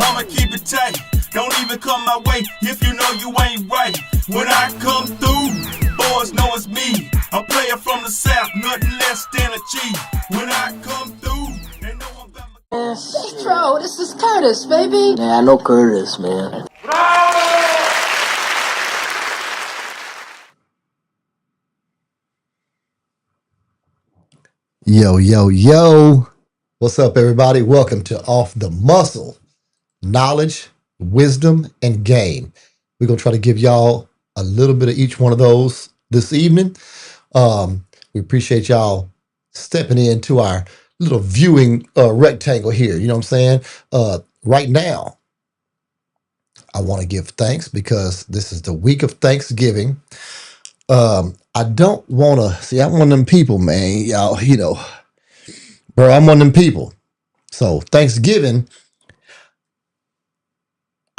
I'ma keep it tight. Don't even come my way if you know you ain't right. When I come through, boys know it's me. A player from the South, nothing less than a chief. When I come through, they know I'm about my... Citro, this is Curtis, baby. Yeah, I know Curtis, man. Yo, yo, yo. What's up, everybody? Welcome to Off the Muscle. Knowledge, wisdom, and game. We're going to try to give y'all a little bit of each one of those this evening. We appreciate y'all stepping into our little viewing rectangle here. You know what I'm saying? Right now, I want to give thanks because this is the week of Thanksgiving. I don't want to see, I'm one of them people, man. Y'all, bro, I'm one of them people. So Thanksgiving,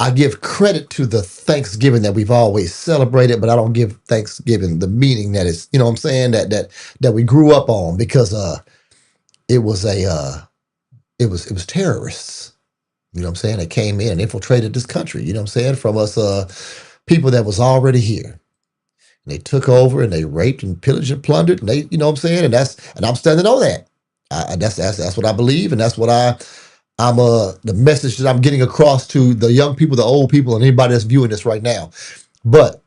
I give credit to the Thanksgiving that we've always celebrated, but I don't give Thanksgiving the meaning that it's, you know what I'm saying, that we grew up on, because it was it was terrorists, you know what I'm saying, that came in and infiltrated this country, you know what I'm saying, from us people that was already here. And they took over and they raped and pillaged and plundered, and they, you know what I'm saying, and I'm standing on that. That's what I believe, and that's what I'm the message that I'm getting across to the young people, the old people, and anybody that's viewing this right now. But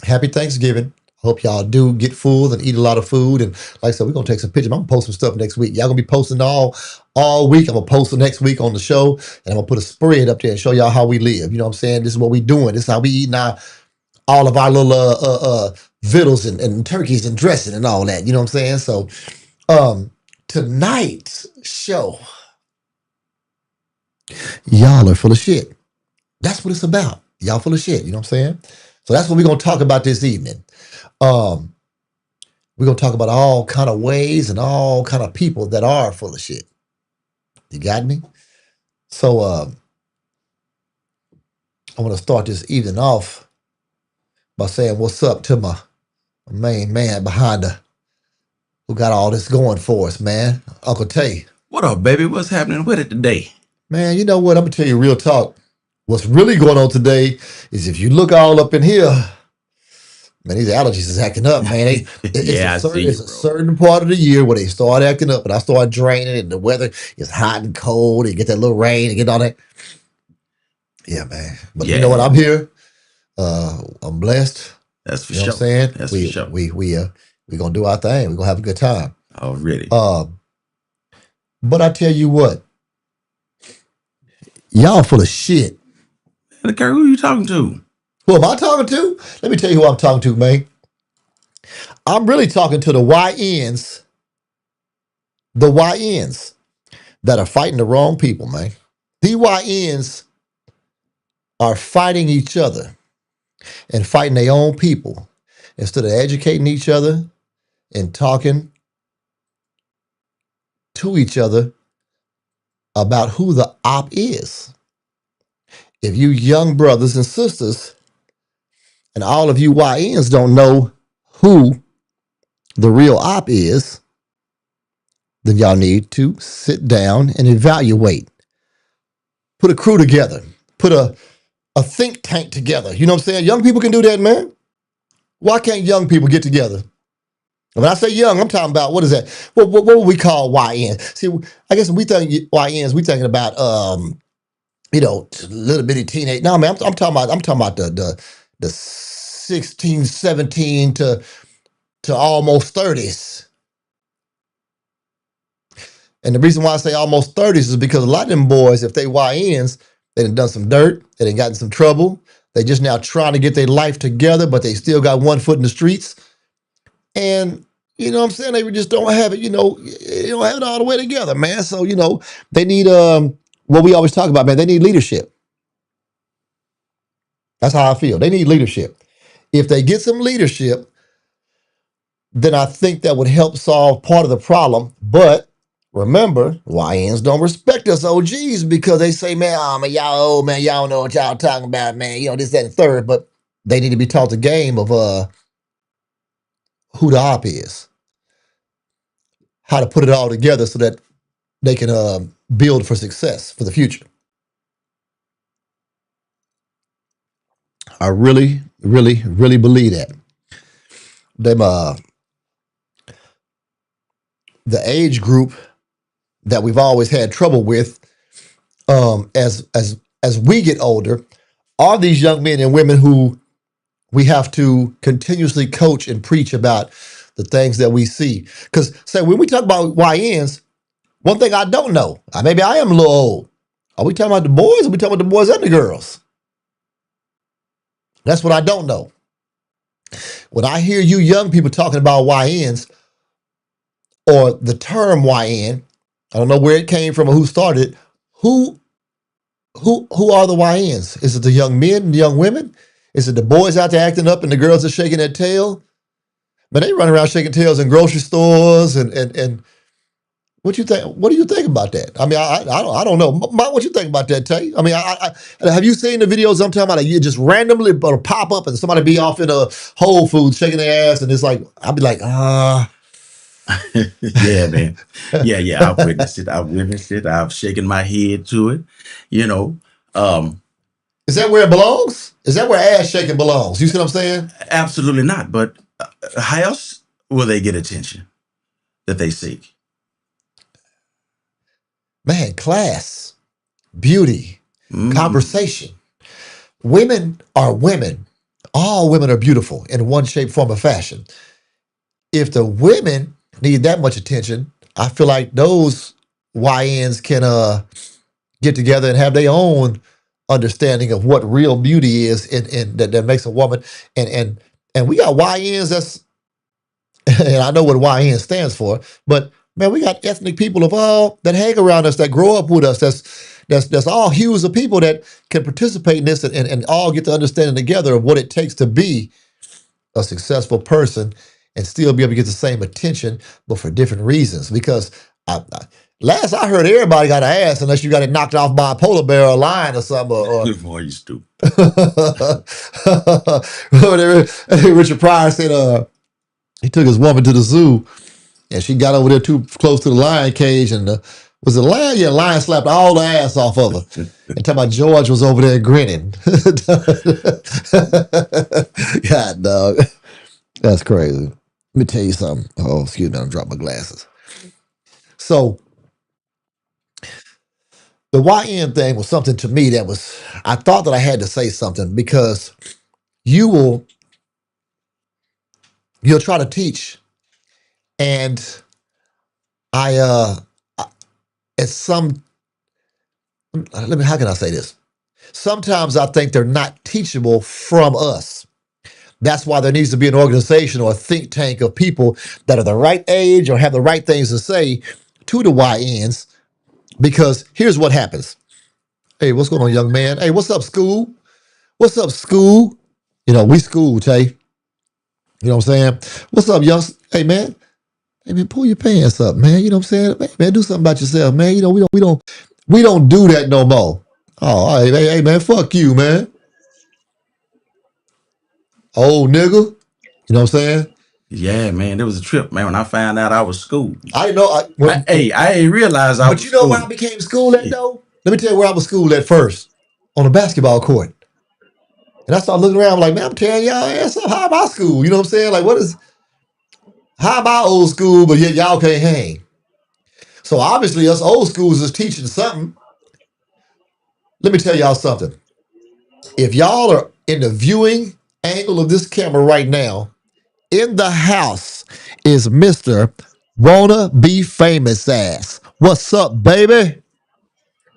happy Thanksgiving. Hope y'all do get full and eat a lot of food. And like I said, we're gonna take some pictures. I'm gonna post some stuff next week. Y'all gonna be posting all week. I'm gonna post it next week on the show, and I'm gonna put a spread up there and show y'all how we live. You know what I'm saying? This is what we doing. This is how we eating all of our little vittles and turkeys and dressing and all that. You know what I'm saying? So tonight's show, y'all are full of shit. That's what it's about. Y'all full of shit. You know what I'm saying? So that's what we're going to talk about this evening. We're going to talk about all kind of ways and all kind of people that are full of shit. You got me? So I want to start this evening off by saying what's up to my main man behind who got all this going for us, man. Uncle Tay. What up, baby? What's happening with it today? Man, you know what? I'm going to tell you real talk. What's really going on today is, if you look all up in here, man, these allergies is acting up, man. It's a certain part of the year where they start acting up, and I start draining, and the weather is hot and cold, and you get that little rain, and get all that. Yeah, man. But you know what? I'm here. I'm blessed. That's for sure. You know what I'm saying? That's for sure. We're going to do our thing. We're going to have a good time. Already. But I tell you what, y'all full of shit. And Kurt, who are you talking to? Who am I talking to? Let me tell you who I'm talking to, man. I'm really talking to the YNs that are fighting the wrong people, man. The YNs are fighting each other and fighting their own people instead of educating each other and talking to each other about who the op is. If you young brothers and sisters and all of you YNs don't know who the real op is, then y'all need to sit down and evaluate. Put a crew together. Put a think tank together. You know what I'm saying? Young people can do that, man. Why can't young people get together? When I say young, I'm talking about, what is that? What would we call YN? See, I guess when we think YNs, we thinking about little bitty teenage. No, man, I'm talking about the 16, 17 to almost 30s. And the reason why I say almost 30s is because a lot of them boys, if they YNs, they done some dirt, they done gotten some trouble. They just now trying to get their life together, but they still got one foot in the streets. And, you know what I'm saying, they just don't have it, they don't have it all the way together, man. So, they need, what we always talk about, man, they need leadership. That's how I feel. They need leadership. If they get some leadership, then I think that would help solve part of the problem. But remember, YNs don't respect us OGs because they say, man, y'all old, man, y'all don't know what y'all talking about, man, this, that, and third. But they need to be taught the game of who the op is, how to put it all together so that they can build for success for the future. I really, really, really believe that. Them the age group that we've always had trouble with, as we get older, are these young men and women who we have to continuously coach and preach about the things that we see. Because say when we talk about YNs, one thing I don't know, maybe I am a little old. Are we talking about the boys or are we talking about the boys and the girls? That's what I don't know. When I hear you young people talking about YNs or the term YN, I don't know where it came from or who started it. Who are the YNs? Is it the young men and the young women? Is it the boys out there acting up and the girls are shaking their tail? But they run around shaking tails in grocery stores and what you think? What do you think about that? I mean, I don't know. What you think about that, Tay? I mean, have you seen the videos I'm talking about? Like, you just randomly pop up and somebody be off in a Whole Foods shaking their ass, and it's like I'll be like, Yeah, man. Yeah. I've witnessed it. I've shaken my head to it. You know, is that where it belongs? Is that where ass shaking belongs? You see what I'm saying? absolutely not. But how else will they get attention that they seek? Man, class, beauty, Mm. conversation. Women are women. All women are beautiful in one shape, form, or fashion. If the women need that much attention, I feel like those YNs can get together and have their own understanding of what real beauty is and that makes a woman. And we got YNs that's and I know what YN stands for, but man, we got ethnic people of all that hang around us, that grow up with us, that's all hues of people that can participate in this and all get to understanding together of what it takes to be a successful person and still be able to get the same attention, but for different reasons. Because last I heard, everybody got an ass unless you got it knocked off by a polar bear or a lion or something. Boy, you stupid. Richard Pryor said he took his woman to the zoo and she got over there too close to the lion cage and was it a lion? Yeah, lion slapped all the ass off of her. And talking about George was over there grinning. God, dog. That's crazy. Let me tell you something. Oh, excuse me, I dropped my glasses. So the YN thing was something to me that was, I thought that I had to say something because you'll try to teach. And how can I say this? Sometimes I think they're not teachable from us. That's why there needs to be an organization or a think tank of people that are the right age or have the right things to say to the YNs. Because here's what happens. Hey, what's going on, young man? Hey, what's up, school? What's up, school? You know, we school, Tay. You know what I'm saying? What's up, young? Hey, man. Hey, man, pull your pants up, man. You know what I'm saying? Man, do something about yourself, man. You know, we don't do that no more. Oh, hey, man, fuck you, man. Old nigga. You know what I'm saying? Yeah, man. There was a trip, man, when I found out I was schooled. I didn't know. I ain't realized I was But you know where I schooled. became schooled at, though? Let me tell you where I was schooled at first. On a basketball court. And I started looking around like, man, I'm tearing y'all ass up. How about school? You know what I'm saying? Like, how about old school, but yet y'all can't hang? So obviously us old schools is teaching something. Let me tell y'all something. If y'all are in the viewing angle of this camera right now, in the house is Mr. Wanna Be Famous Ass. What's up, baby?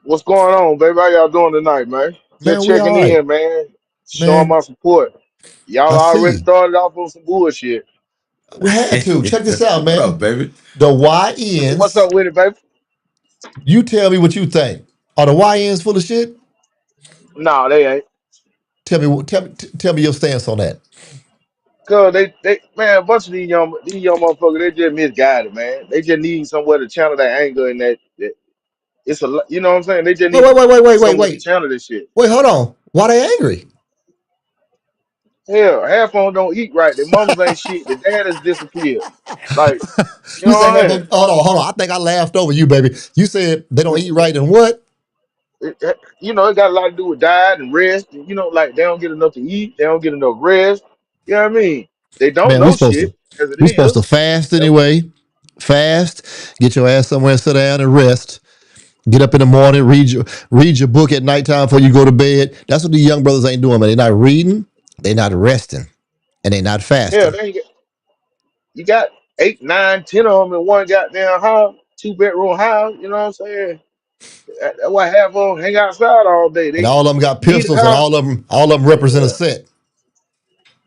What's going on, baby? How y'all doing tonight, man? Man, Just we checking all right. in, man. Showing Man, my support. Y'all I already see. started off on some bullshit. We had to. Check this out, What up, man. baby? The What's YNs, up with it, baby? you tell me what you think. Are the YNs full of shit? Nah, they ain't. Tell me your stance on that. Cause man, a bunch of these young motherfuckers, they just misguided, man. They just need somewhere to channel that anger and that it's you know what I'm saying? They just Wait, need wait, wait, wait, wait, wait, somewhere to wait. channel this shit. Wait, hold on. Why they angry? Hell, half of them don't eat right. Their mamas ain't shit. The dad has disappeared. Like, you know You what say I'm half saying? of, hold on. I think I laughed over you, baby. You said they don't eat right and what? You know, it got a lot to do with diet and rest. And, you know, like they don't get enough to eat, they don't get enough rest. You know what I mean? They don't Man, we know supposed shit to as it we supposed is. to fast That's what, anyway. Fast, get your ass somewhere, sit down and rest. Get up in the morning, read your book at nighttime before you go to bed. That's what the young brothers ain't doing, man. They're not reading, they're not resting, and they're not hell, fasting. they ain't you got 8, 9, 10 of them in one goddamn house, 2 bedroom house. You know what I'm saying? That's why half of them hang outside all day. And They all of them got leave the pistols, and house. all of them represent a Yeah, set.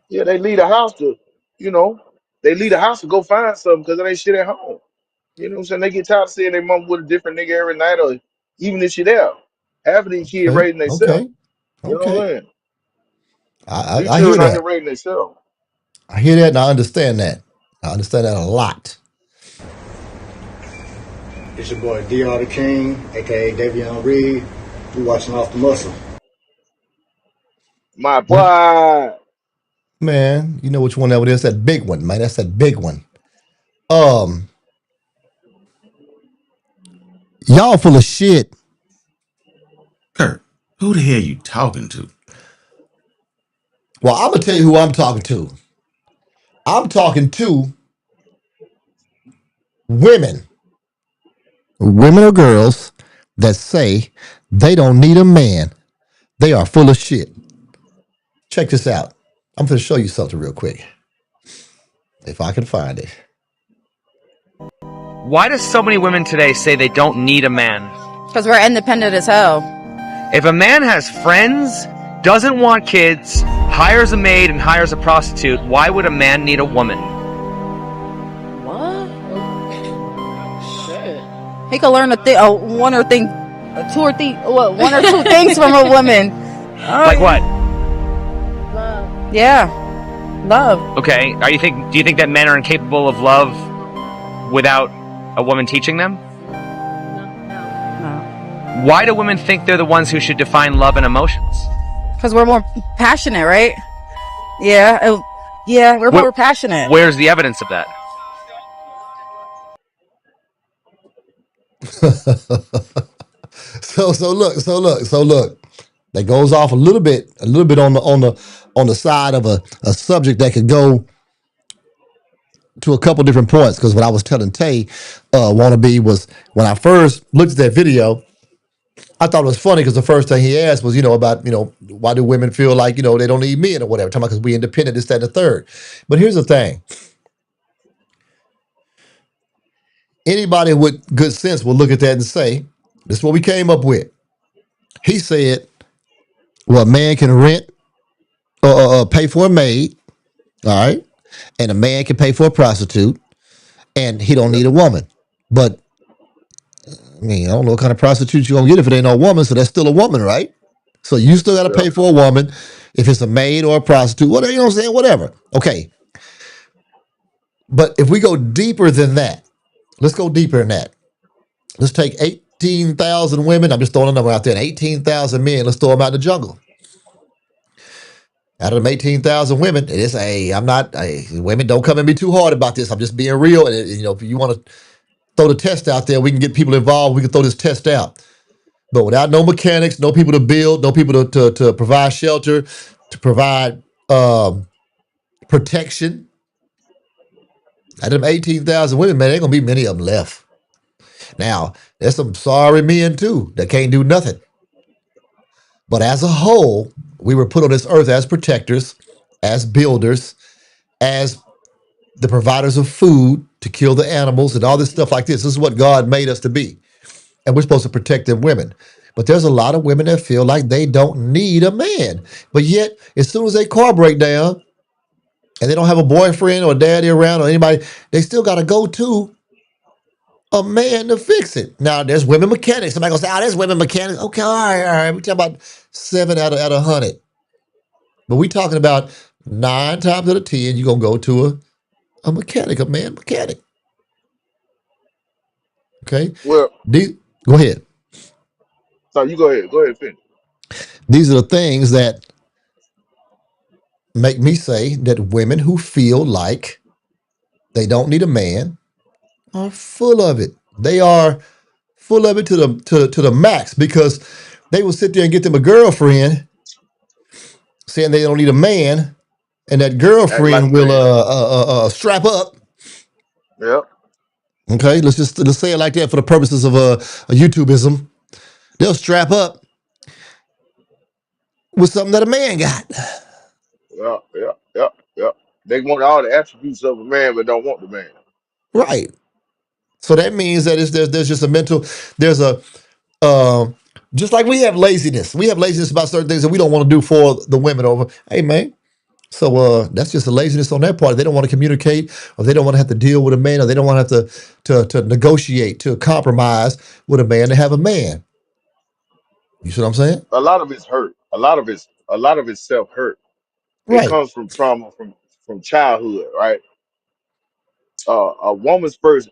yeah, they leave the house to, you know, they leave the house to go find something because there ain't shit at home. You know what I'm saying? They get tired of seeing their mom with a different nigga every night, or even if she there. Half of these kids Okay, raising themselves. okay, You know what okay. I'm saying? I, These I, I hear children out here that. raising themselves. I hear that, and I understand that. I understand that a lot. It's your boy DR the King, aka Davion Reed. We watching Off the Muscle. My Well, boy, man, you know which one that is? That big one, man. That's that big one. Um, y'all full of shit. Kurt, who the hell you talking to? Well, I'm gonna tell you who I'm talking to. I'm talking to women, women or girls that say they don't need a man. They are full of shit. Check this out. I'm gonna show you something real quick, if I can find it. Why do so many women today say they don't need a man? Because we're independent as hell. If a man has friends, doesn't want kids, hires a maid and hires a prostitute, why would a man need a woman? What? Shit. He could learn one or two things from a woman. Like what? Yeah, love. Okay, do you think that men are incapable of love without a woman teaching them? No. Why do women think they're the ones who should define love and emotions? Because we're more passionate, right? Yeah, we're more passionate. Where's the evidence of that? So look. That goes off a little bit on the side of a subject that could go to a couple different points. Because what I was telling Tay, wannabe, was when I first looked at that video, I thought it was funny because the first thing he asked was, about, why do women feel like, they don't need men or whatever. Talking about because we independent, this, that, and the third. But here's the thing. Anybody with good sense will look at that and say, this is what we came up with. He said, well, a man can rent or pay for a maid, all right? And a man can pay for a prostitute, and he don't yeah, need a woman. But, I mean, I don't know what kind of prostitute you're going to get if it ain't no woman, so that's still a woman, right? So you still got to yeah. pay for a woman if it's a maid or a prostitute, whatever, you know what I'm saying? Whatever. Okay. But if we go deeper than that, let's go deeper than that. Let's take 18,000 women. I'm just throwing a number out there. And 18,000 men. Let's throw them out in the jungle. Out of them 18,000 women, women don't come at me too hard about this. I'm just being real. And, if you want to throw the test out there, we can get people involved. We can throw this test out. But without no mechanics, no people to build, no people to provide shelter, to provide protection, out of them 18,000 women, man, there ain't going to be many of them left. Now, there's some sorry men, too, that can't do nothing. But as a whole, we were put on this earth as protectors, as builders, as the providers of food to kill the animals and all this stuff like this. This is what God made us to be. And we're supposed to protect them women. But there's a lot of women that feel like they don't need a man. But yet, as soon as their car break down and they don't have a boyfriend or a daddy around or anybody, they still got to go to a man to fix it. Now, there's women mechanics. Somebody gonna say, there's women mechanics. Okay, all right. We're talking about 7 out of 100. But we talking about 9 times out of 10, you're going to go to a mechanic, a man mechanic. Okay? Well, Go ahead. so you go ahead. Go ahead, finish. These are the things that make me say that women who feel like they don't need a man are full of it. They are full of it to the max, because They will sit there and get them a girlfriend, saying they don't need a man, and that Act like a girlfriend will man. strap up. Yep. Okay, let's say it like that for the purposes of a YouTubeism. They'll strap up with something that a man got. Yep. Yep. Yep. Yep. They want all the attributes of a man, but don't want the man. Right. So that means that there's just a mental, there's a just like we have laziness. We have laziness about certain things that we don't want to do for the women over. Hey man. So that's just a laziness on their part. They don't want to communicate, or they don't want to have to deal with a man, or they don't want to have to negotiate, to compromise with a man to have a man. You see what I'm saying? A lot of it's hurt. A lot of it's self hurt. It Right. comes from trauma from childhood, right?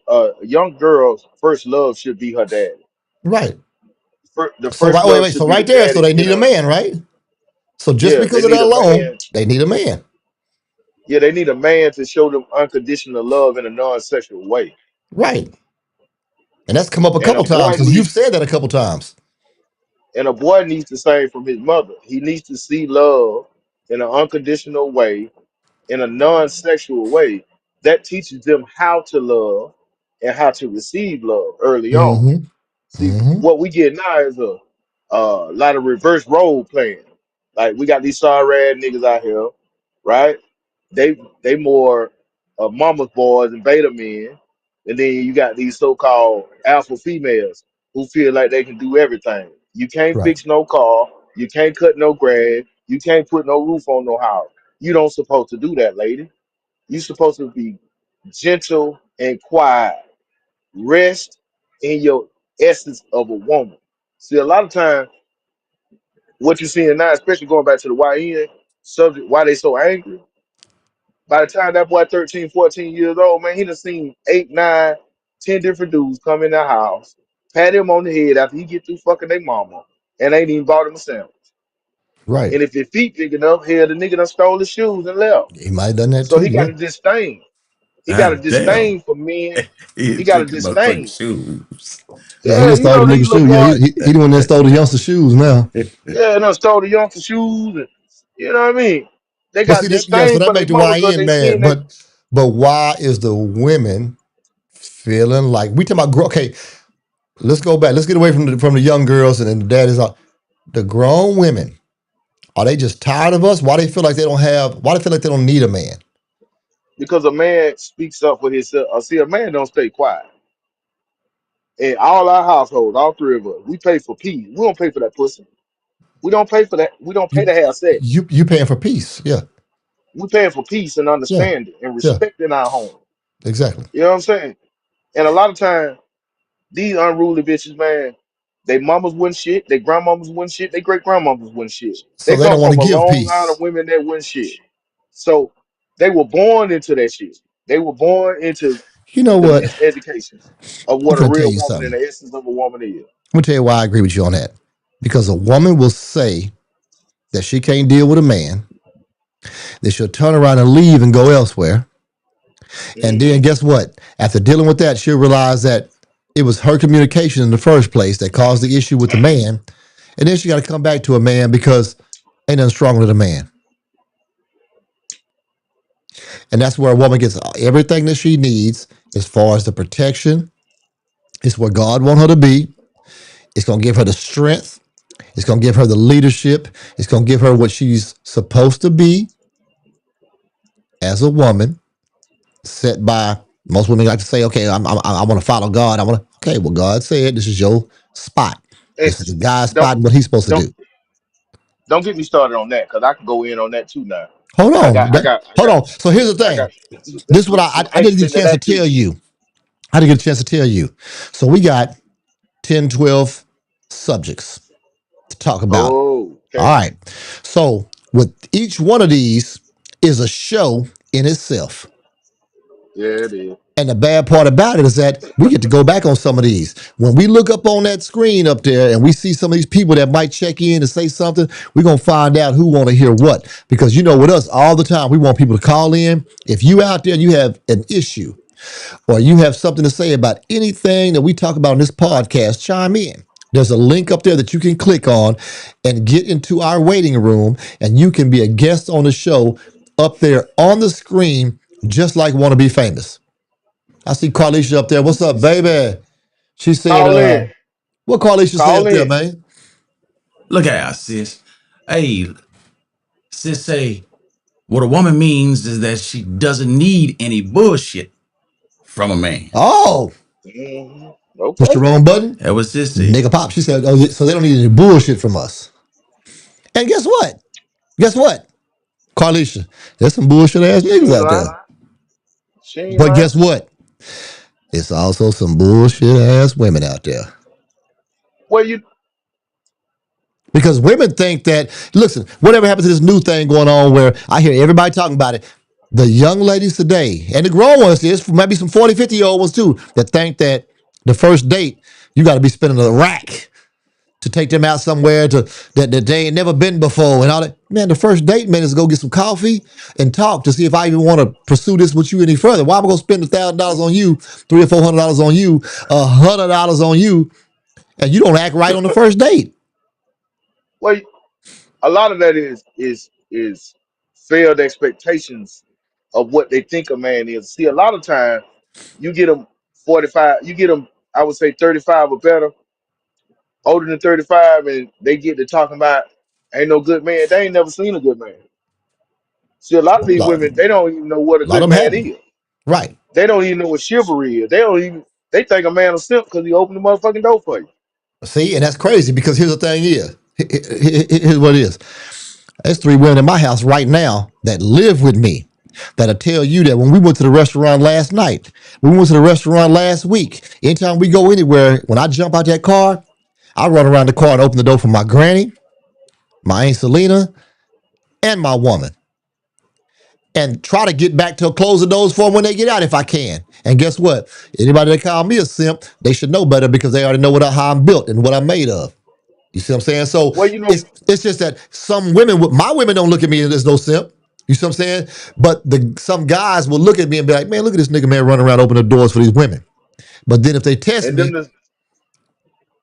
A young girl's first love should be her dad. Right. The So first wait, love wait. should So be the right there, so daddy they in need a her. man, right? So just Yeah, they because of need that a alone, man. they need a man. Yeah, they need a man to show them unconditional love in a non-sexual way. Right. And that's come up a And a couple times boy because you've needs said that a couple times. and a boy needs the same from his mother. He needs to see love in an unconditional way, in a non-sexual way. That teaches them how to love and how to receive love early on. Mm-hmm. See, Mm-hmm. what we get now is a lot of reverse role playing. Like we got these sorry ass niggas out here, right? They more mama's boys and beta men, and then you got these so-called alpha females who feel like they can do everything. You can't Right. fix no car, you can't cut no grass, you can't put no roof on no house. You don't supposed to do that, lady. You supposed to be gentle and quiet. Rest in your essence of a woman. See, a lot of times, what you're seeing now, especially going back to the YN subject, why they so angry. By the time that boy 13, 14 years old, man, he done seen 8, 9, 10 different dudes come in the house, pat him on the head after he get through fucking their mama, and ain't even bought him a sandwich. Right. And if his feet big enough, hell, the nigga done stole his shoes and left. He might have done that So too. he got Yeah. a disdain. He got a God damn. disdain for men. He He got a took my fucking disdain. shoes. Yeah. He Yeah, just you stole know the these nigga little shoes. Yeah. boys. He the one that stole the youngster shoes now. Yeah, and done stole the youngster shoes. And, you know what I mean? They But see got that, yeah, so disdain that for their make the mama because YN they mad. seen that But why is the women feeling like we talking about okay, let's go back. Let's get away from the young girls and then the daddies are the grown women. Are they just tired of us? Why they feel like they don't have why they feel like they don't need a man? because a man speaks up for himself. See, a man don't stay quiet. In all our households, all three of us, we pay for peace. We don't pay for that pussy. We don't pay for that. We don't pay You to have sex. you paying for peace. Yeah. We paying for peace and Yeah. understanding and Yeah. respect in our home. Exactly. You know what I'm saying? And a lot of times, these unruly bitches, man, they mamas wouldn't shit, they grandmamas wouldn't shit, they great grandmamas wouldn't shit. So They they come don't want from to a give long line of peace. women that wouldn't shit. So they were born into that shit. They were born into You know the what? miseducation of I'm what a gonna tell real you woman something. and the essence of a woman is. I'm gonna tell you why I agree with you on that. Because a woman will say that she can't deal with a man, that she'll turn around and leave and go elsewhere. And Hmm. then guess what? After dealing with that, she'll realize that it was her communication in the first place that caused the issue with the man. And then she got to come back to a man because ain't nothing stronger than a man. And that's where a woman gets everything that she needs as far as the protection. It's where God wants her to be. It's going to give her the strength. It's going to give her the leadership. It's going to give her what she's supposed to be as a woman, set by most women like to say, okay, I want to follow God. I want to, okay, well, God said this is your spot. And This is the guy's spot don't and what he's supposed to don't do. don't get me started on that because I can go in on that too now. Hold I on. got I got I Hold got on. So here's the I thing. got This is what some I didn't get a action in chance to that too. tell you. I didn't get a chance to tell you. So we got 10, 12 subjects to talk about. Oh, All okay. right. So with each one of these is a show in itself. Yeah, it is. And the bad part about it is that we get to go back on some of these. When we look up on that screen up there and we see some of these people that might check in and say something, we're going to find out who want to hear what. Because you know, with us all the time, we want people to call in. If you out there and you have an issue or you have something to say about anything that we talk about in this podcast, chime in. There's a link up there that you can click on and get into our waiting room, and you can be a guest on the show up there on the screen, just like Want to Be Famous. I see Carlisha up there. What's up, baby? She said, Call in. what Carlisha say Call up there, in. man? Look at her, sis. Hey, sis say what a woman means is that she doesn't need any bullshit from a man. Oh, push the Okay. wrong button. That was sis said. Nigga pop. She said, oh, so they don't need any bullshit from us. And guess what? Guess what? Carlisha, there's some bullshit ass She niggas ain't out lying. there. She ain't But lying. guess what? It's also some bullshit ass women out there. Well, you Because women think that, listen, whatever happened to this new thing going on where I hear everybody talking about it, the young ladies today, and the grown ones, there's maybe some 40, 50-year-old ones too, that think that the first date, you got to be spending a rack to take them out somewhere that they ain't never been before and all that. Man, the first date, man, is go get some coffee and talk to see if I even want to pursue this with you any further. Why am I going to spend $1,000 on you, $300 or $400 on you, $100 on you, and you don't act right on the first date? well, a lot of that is failed expectations of what they think a man is. See, a lot of time you get them 45, you get them, I would say 35 or better, older than 35, and they get to talking about ain't no good man. They ain't never seen a good man. See, a lot of A these lot, women, they don't even know what a a lot good of them man haven't. is. Right. They don't even know what chivalry is. They don't even, they think a man will simp because he opened the motherfucking door for you. See, and that's crazy because here's the thing is, here's what it is. There's 3 women in my house right now that live with me that'll tell you that when we went to the restaurant last night, when we went to the restaurant last week, anytime we go anywhere, when I jump out that car, I run around the car and open the door for my granny, my Aunt Selena, and my woman. And try to get back to close the doors for them when they get out if I can. And guess what? Anybody that call me a simp, they should know better because they already know how I'm built and what I'm made of. You see what I'm saying? So Well, you know, it's just that some women, my women don't look at me as no simp. You see what I'm saying? But some guys will look at me and be like, man, look at this nigga man running around opening the doors for these women. But then if they test and me,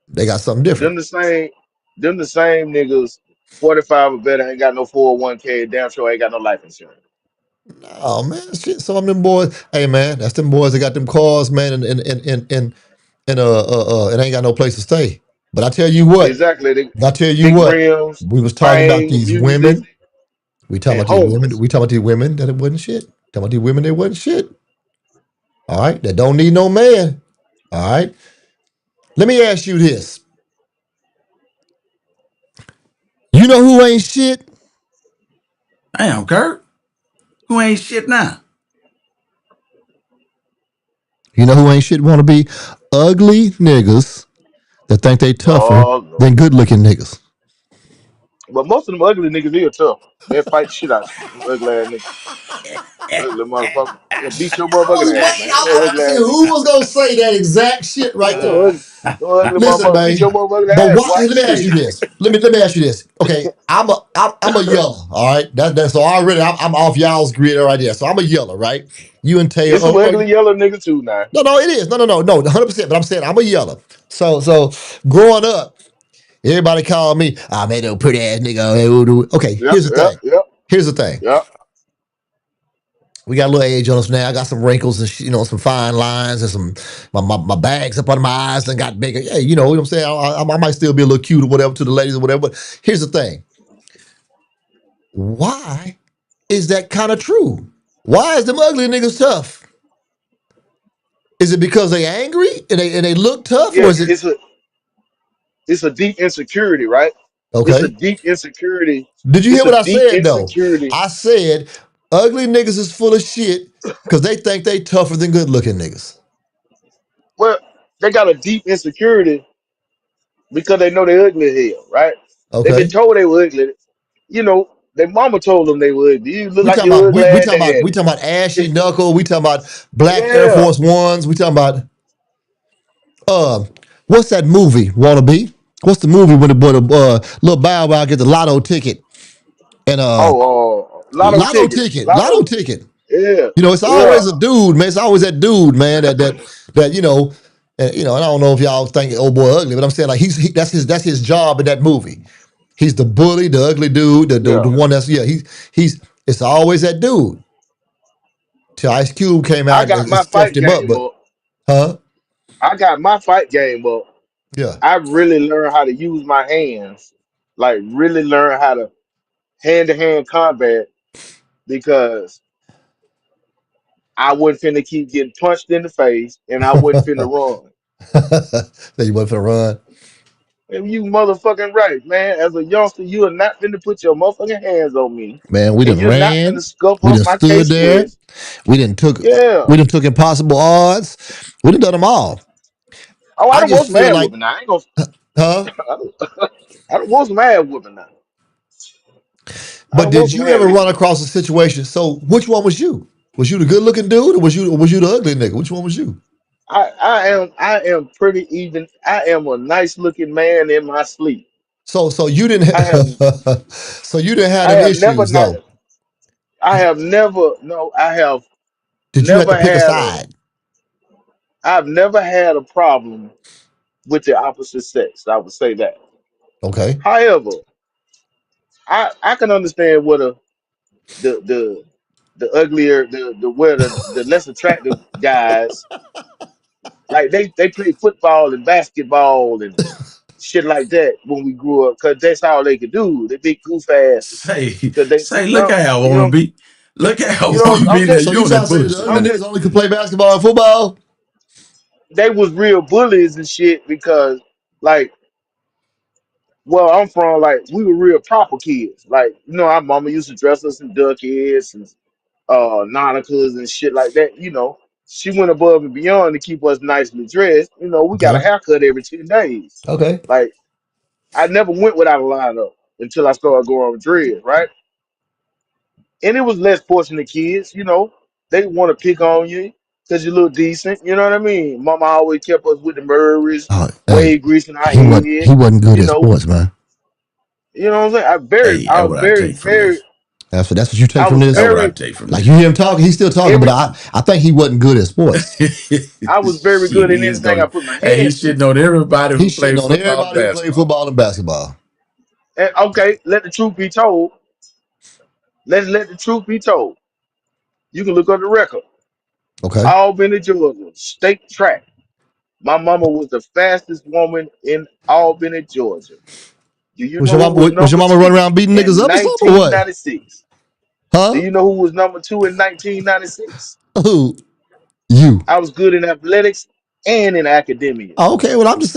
they got something different. them the same, them the same niggas, 45 or better, ain't got no 401k, damn sure ain't got no life insurance. Oh man, shit. Some of them boys, hey man, that's them boys that got them cars, man, and ain't got no place to stay. But I tell you what, Exactly. They, we big rims, was talking about fame, these music, women. We talking and about these women. homeless. We talking about these women that it wasn't shit. Talking about these women that wasn't shit. All right, that don't need no man. All right. Let me ask you this. You know who ain't shit? Damn, Kurt. Who ain't shit now? You know who ain't shit want to be? Ugly niggas that think they tougher Oh, than Lord. good looking niggas. But most of them ugly niggas here tough. They fight the shit out you. Them ugly ass niggas. Ugly motherfucker. They'll beat your I was motherfucking ass, man. waiting. Them I ugly see ass niggas. who was gonna say that exact shit right Them there. ugly Listen, motherfucker beat your man. motherfucking But ass, why? boy. Let me ask Shit. you this. Let me ask you this. Okay, I'm a yeller. All right. That's so already I'm off y'all's grid right there. So I'm a yeller, right? You and Taylor. It's some ugly yellow niggas too now. No, it is. No, 100%. But I'm saying I'm a yeller. So growing up, everybody called me, ah, man, no pretty ass nigga. Okay, Yep, yep, yep, Here's the thing. yep. We got a little age on us now. I got some wrinkles and some fine lines and some my bags up under my eyes and got bigger. Yeah, you know what I'm saying. I might still be a little cute or whatever to the ladies or whatever. But here's the thing. Why is that kind of true? Why is them ugly niggas tough? Is it because they angry and they look tough, or Yeah, is it it's a deep insecurity, right? It's a okay? deep insecurity. Did you hear It's a what I deep said though? insecurity. I said ugly niggas is full of shit because they think they tougher than good looking niggas. Well, they got a deep insecurity because they know they ugly as hell, right? They've been Okay. told they were ugly. You know, their mama told them they were ugly. You look We like talking your about ugly ass we daddy. talking about ashy knuckle. We talking about black Air Yeah. Force Ones. We talking about what's that movie? Wannabe? What's the movie when the little Bow Wow get the lotto ticket and Lotto ticket. lotto Lotto. ticket. Yeah. You know, it's Yeah. always a dude, man. It's always that dude, man. That And and I don't know if y'all think old boy ugly, but I'm saying like that's his job in that movie. He's the bully, the ugly dude, the Yeah, one that's he's it's always that dude. Till Ice Cube came I out got and my stepped fight him up, game but up. huh? I got my fight game up. Yeah. I really learned how to use my hands, like really learn how to hand to hand combat because I wasn't finna keep getting punched in the face and I wasn't finna run. That you went for the run. And you motherfucking right, man. As a youngster, you are not finna put your motherfucking hands on me. Man, we And done you're not finna ran. scuff We up done my stood case there. sweats. We done took Yeah. we done took impossible odds. We done done them all. Oh, I I don't just want some feel ass like, whooping now. I ain't gonna huh? I don't want some ass whooping now. I But don't want did some you ass ever run whooping. across a situation? So which one was you? Was you the good looking dude or was you the ugly nigga? Which one was you? I am pretty even. I am a nice looking man in my sleep. So you didn't I have so you didn't have I them have never issues not though. I have never no I have Did you have to never pick a had a side? I've never had a problem with the opposite sex. I would say that. Okay. However, I can understand what the the uglier the where the less attractive guys like they play football and basketball and shit like that when we grew up because that's all they could do. They big goof asses Say, because they say, look no how I you want to know be. Look how I you want know to I'm be there. just So You you on trying that to say that the bullshit, ugly I'm man. just niggas only could play basketball and football? they was real bullies and shit because like well I'm from like we were real proper kids like our mama used to dress us in duck heads and Nautikas and shit like that. She went above and beyond to keep us nicely dressed. We got a Okay. haircut every 10 days. Okay. Like, I never went without a lineup until I started going with dread, right? And it was less fortunate kids, they want to pick on you because you look decent. You know what I mean? Mama always kept us with the Murrays, Oh, hey, wave greasing our he wasn't head, he wasn't good you at know. sports, man. You know what I'm saying? Hey, I that's was what I very, take from very, this. That's what you take I from was That's this. what I very, take from Like this. you hear him talking, he's still talking, but every, I think he wasn't good at sports. I was very Shit, good in he is anything I gonna. put my Hey, hands he's to. shitting on everybody who He's shitting plays on football, everybody who played basketball. football and basketball. And okay, let the truth be told. Let's let the truth be told. You can look up the record. Okay. Albany, Georgia, state track. My mama was the fastest woman in Albany, Georgia. Do you know who was Was your number mama running two around beating niggas in up or something or what? 1996? Do Huh? you know who was number two in 1996? Who? You. I was good in athletics and in academia. Oh, okay, well I'm just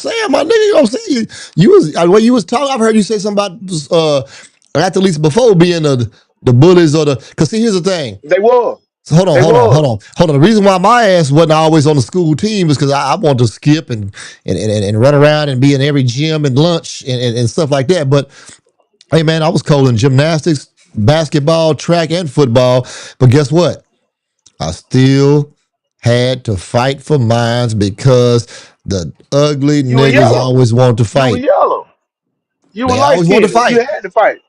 saying, my nigga, you know what I'm saying? You was when you was talking, I've heard you say something about athletes before being the bullies or the cause see here's the thing. They were. So hold on, They hold on, hold was. on, hold on. The reason why my ass wasn't always on the school team is because I wanted to skip and run around and be in every gym and lunch and stuff like that. But hey man, I was cold in gymnastics, basketball, track, and football. But guess what? I still had to fight for mines because the ugly You were niggas yellow. always wanted to You were fight. yellow. You were They light always wanted to skinned. You fight. had to fight.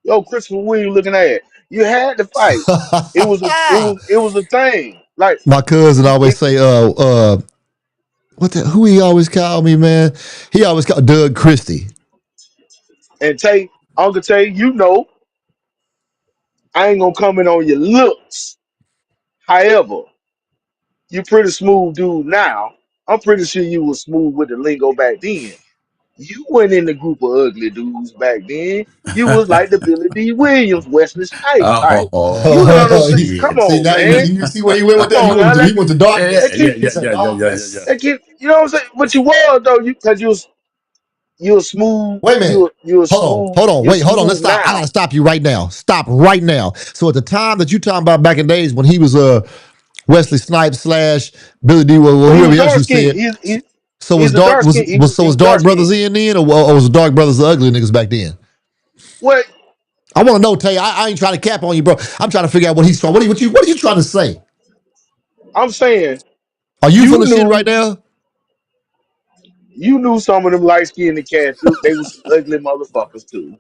Yo, Christopher Williams looking at. You had to fight. It was a thing. Like My cousin always it say, who he always called me, man? He always called Doug Christie. and Tay, Uncle Tay, I ain't gonna comment on your looks. However, you pretty smooth dude now. I'm pretty sure you was smooth with the lingo back then. You went in the group of ugly dudes back then. You was like the Billy D. Williams, Wesley Snipes type. You know what I'm Oh saying? Come shit! See on, now man. you see where he went with Come that? on now. He went to Yeah, They darkness. yeah, keep He yeah, said yeah, yeah, yeah, yeah, darkness. yeah. they keep you know what I'm saying? But you were though, because you were smooth, Wait a minute. you were smooth, Hold on, you're wait, hold on. Let's smooth stop. I gotta now. stop you right now. Stop right now. So at the time that you talking about back in days when he was Wesley Snipes slash Billy D, Well, he whoever was else dark you skinned. said. So was He's a dark dark skin. He was was dark dark skinned. brothers in then, or was dark brothers the ugly niggas back then? What I want to know, Tay. I ain't trying to cap on you, bro. I'm trying to figure out what he's trying. What are you trying to say? I'm saying, Are you full you of shit right knew now? You knew some of them light skinned cats too. They was some ugly motherfuckers too.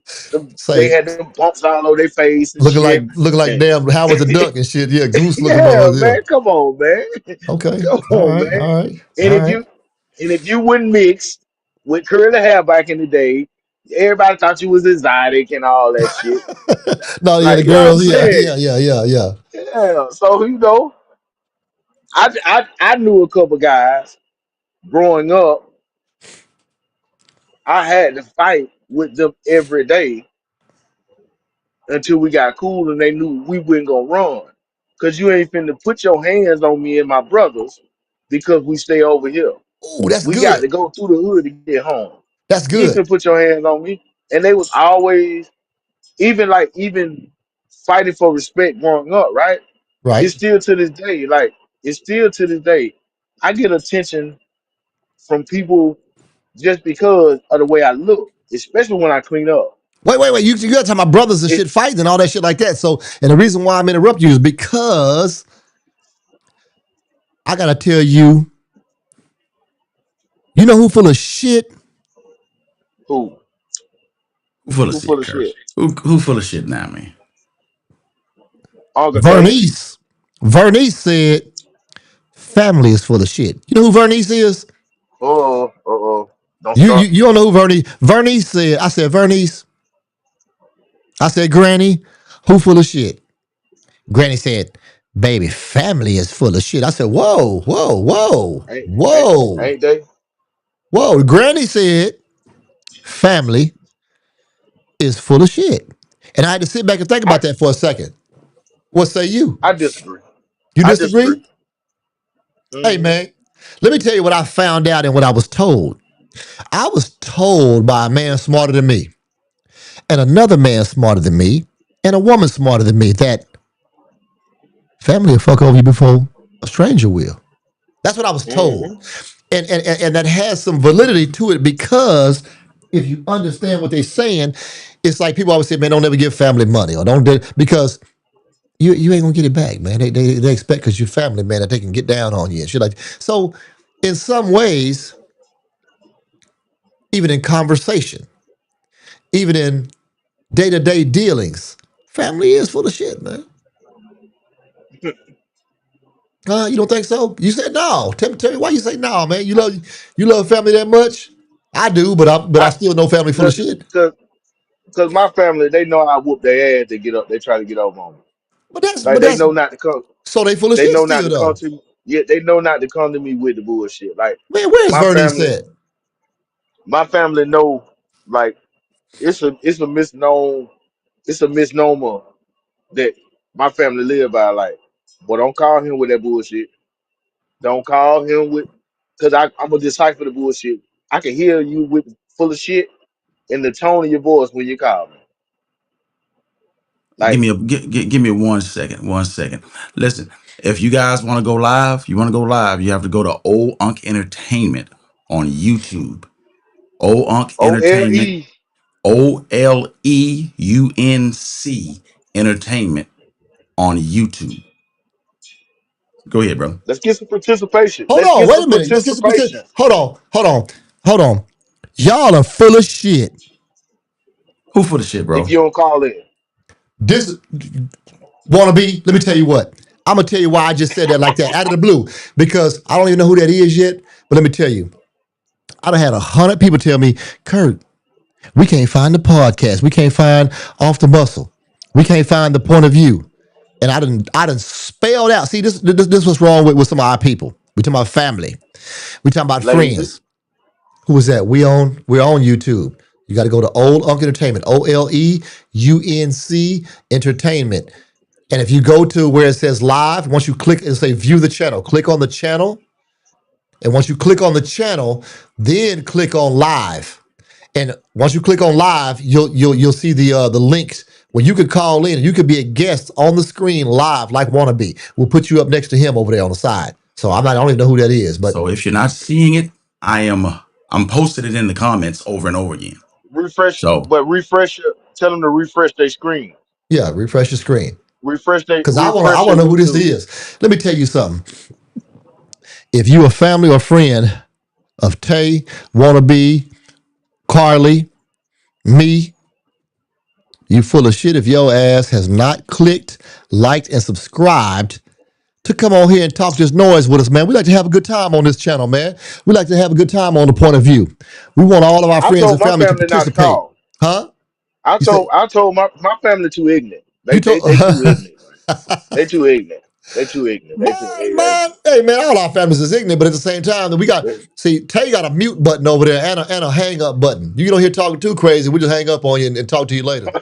They Say had them bumps all over their face and shit. looking like And damn Howard the Duck and shit. Yeah, goose looking yeah, motherfucker. man, Yeah. come on, man. Okay. Come All on, right. man. All right. And All if right. you wouldn't mix with curly hair back in the day, everybody thought you was exotic and all that shit. No, yeah, the Like, you know what I'm girls. Yeah, saying? yeah, yeah, yeah, yeah. Yeah. So I knew a couple guys growing up. I had to fight with them every day until we got cool and they knew we wasn't gonna run. Cause you ain't finna put your hands on me and my brothers because we stay over here. Oh, that's We got good. to go through the hood to get home. That's You ain't good. finna put your hands on me. And they was always even fighting for respect growing up, right? Right. It's still to this day, like it's still to this day. I get attention from people just because of the way I look, especially when I clean up. Wait. You got to talk about brothers and It shit fighting and all that shit like that. So, and the reason why I'm interrupting you is because I gotta tell you, you know who full of shit? who Who full of who shit, full of Kurt? shit? Who full of shit now, man? Uncle K. Vernice. Vernice said family is full of shit. You know who Vernice is? Don't You start. you don't know who Vernice? Vernice said. I said Vernice. I said Granny. Who full of shit? Granny said, baby, family is full of shit. I said, Ain't ain't whoa. ain't they? Whoa. Granny said, family is full of shit. And I had to sit back and think I about that for a second. What say you? I disagree. You I disagree. disagree? Hey, Hmm. man, let me tell you what I found out and what I was told. I was told by a man smarter than me, and another man smarter than me, and a woman smarter than me that family will fuck over you before a stranger will. That's what I was told. Hmm. And that has some validity to it because if you understand what they're saying, it's like people always say, man, don't ever give family money or don't do because you ain't gonna get it back, man. They expect because you're family, man, that they can get down on you and shit like that. So in some ways, even in conversation, even in day-to-day dealings, family is full of shit, man. You don't think so? You said no. Tell me why you say no, man. You love family that much? I do, but I I still know family full of cause shit. cause cause my family they know I whoop their ass. They get up. They try to get over on me. But that's Like but they that's know not to come. so they full of They shit know not still to come though. to me. Yeah, they know not to come to me with the bullshit. Like Man, where's my Vernice family, at? my family know. Like it's a misnomer. It's a misnomer that my family live by. Like, but don't call him with that bullshit. Don't call him with, cause I'm gonna decipher the bullshit. I can hear you with full of shit in the tone of your voice when you call me. Give Like, me give me 1 second. 1 second. Listen, if you guys want to go live, you have to go to Old Unk Entertainment on YouTube. Old Unk Entertainment, OLE. OLEUNC Entertainment on YouTube. Go ahead, brother. Let's get some participation. Hold Let's on, get wait some a minute. Let's get some percent. participation. Hold on. Y'all are full of shit. Who for the shit, If bro? you don't call in, This wanna be, let me tell you what. I'm gonna tell you why I just said that like that out of the blue. Because I don't even know who that is yet. But let me tell you, I done had 100 people tell me, Kurt, we can't find the podcast. We can't find Off the Muscle. We can't find the point of view. And I done spelled out. See, this what's wrong with some of our people. We talking about family. We talking about lazy. friends. Who is that? We're on YouTube. You got to go to Old Unk Entertainment. OLEUNC Entertainment. And if you go to where it says live, once you click and say view the channel, click on the channel. And once you click on the channel, then click on live. And once you click on live, you'll see the links where you could call in and you could be a guest on the screen live like Wannabe. We'll put you up next to him over there on the side. So I don't even know who that is, but So if you're not seeing it, I'm posting it in the comments over and over again. Refresh, So but refresh. Tell them to refresh their screen. yeah, refresh your screen. Because I Refresh your wanna know who this YouTube. is. Let me tell you something. If you a family or friend of Tay, Wannabe, Carly, me. You full of shit if your ass has not clicked, liked, and subscribed to come on here and talk this noise with us, man. We like to have a good time on this channel, man. We like to have a good time on The Point of View. We want all of our I friends told and my family to family not to participate. call. Huh? I You say, told my family too ignorant. you They they told, they too ignorant. They too ignorant. They too ignorant. They too man, hey, man, all our families is ignorant, but at the same time, we got, see, Tay got a mute button over there and a hang up button. You don't hear talking too crazy, we just hang up on you and talk to you later.